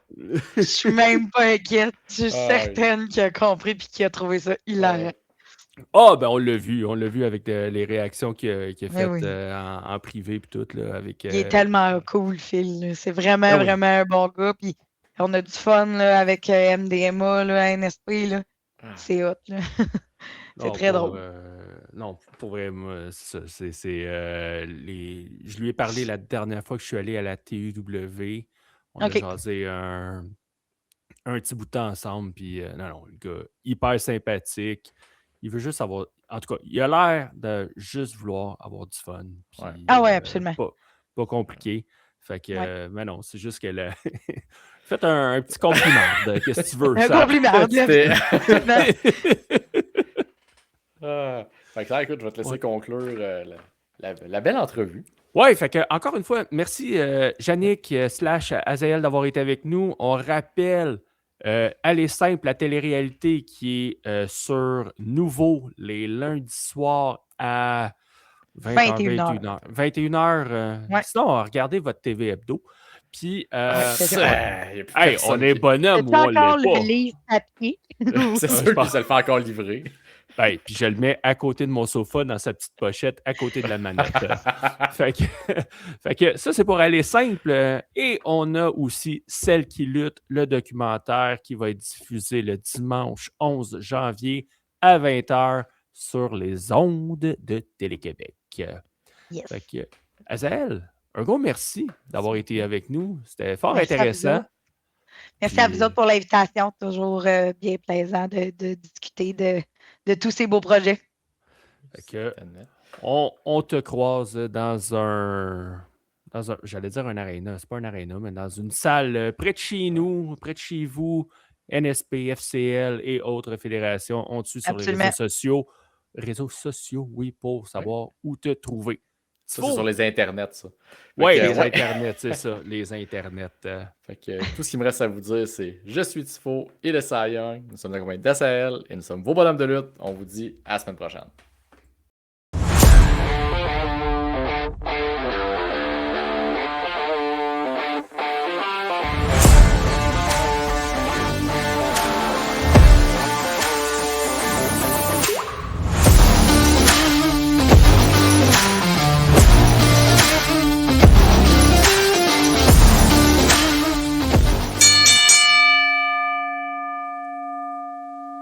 je suis même pas inquiète. Je suis Ah, certaine qu'il a compris et qu'il a trouvé ça hilarant. Ah, ben on l'a vu avec les réactions qu'il a Mais faites oui. en privé et tout, là, avec... Il est tellement cool, Phil. Là. C'est vraiment, Ah oui. vraiment un bon gars. Puis on a du fun là, avec MDMA, là, NSP. Là. Ah. C'est hot. Là. C'est Non, très pour, drôle. non, pour vrai, moi, c'est ça. Je lui ai parlé la dernière fois que je suis allé à la TUW. On OK. a jasé un petit bout de temps ensemble. Puis, non, le gars, hyper sympathique. Il veut juste avoir. En tout cas, il a l'air de juste vouloir avoir du fun. Puis, Ouais. Ah ouais, absolument. Pas compliqué. Fait que, Ouais. mais non, c'est juste qu'elle a fait un petit compliment de qu'est-ce que tu veux. Un ça. compliment. C'était- Absolument. Ah. Fait que là, écoute, je vais te laisser conclure la belle entrevue. Ouais, fait que encore une fois, merci Yannick / Azael d'avoir été avec nous. On rappelle Aller simple, la télé-réalité qui est sur Nouveau les lundis soirs à 21h. 21h. Ouais. Sinon, regardez votre TV Hebdo. Puis, c'est Ça, y a plus hey, personne on est qui- bonhomme ou C'est on encore l'est pas. le livre papier. C'est sûr que ça le fait encore livrer. Ben, puis je le mets à côté de mon sofa dans sa petite pochette, à côté de la manette. fait que ça, c'est pour aller simple. Et on a aussi Celle qui lutte, le documentaire qui va être diffusé le dimanche 11 janvier à 20h sur les ondes de Télé-Québec. Yes. Fait que, Azael, un gros merci d'avoir été avec nous. C'était fort Merci à vous intéressant. autres. Merci à Puis- vous autres pour l'invitation. Toujours bien plaisant de discuter de tous ces beaux projets. Fait que, on te croise dans un j'allais dire un aréna, c'est pas un aréna, mais dans une salle près de chez nous, près de chez vous, NSP, FCL et autres fédérations. On te suit sur les Absolument. réseaux sociaux. Réseaux sociaux, oui, pour savoir où te trouver. Ça, c'est sur les internets, ça. Oui, Fait que, les internets, c'est ça, les internets. Fait que tout ce qui me reste à vous dire, c'est je suis Tifo et le Cy Young. Nous sommes accompagnés d'Asael et nous sommes vos bonhommes de lutte. On vous dit à la semaine prochaine.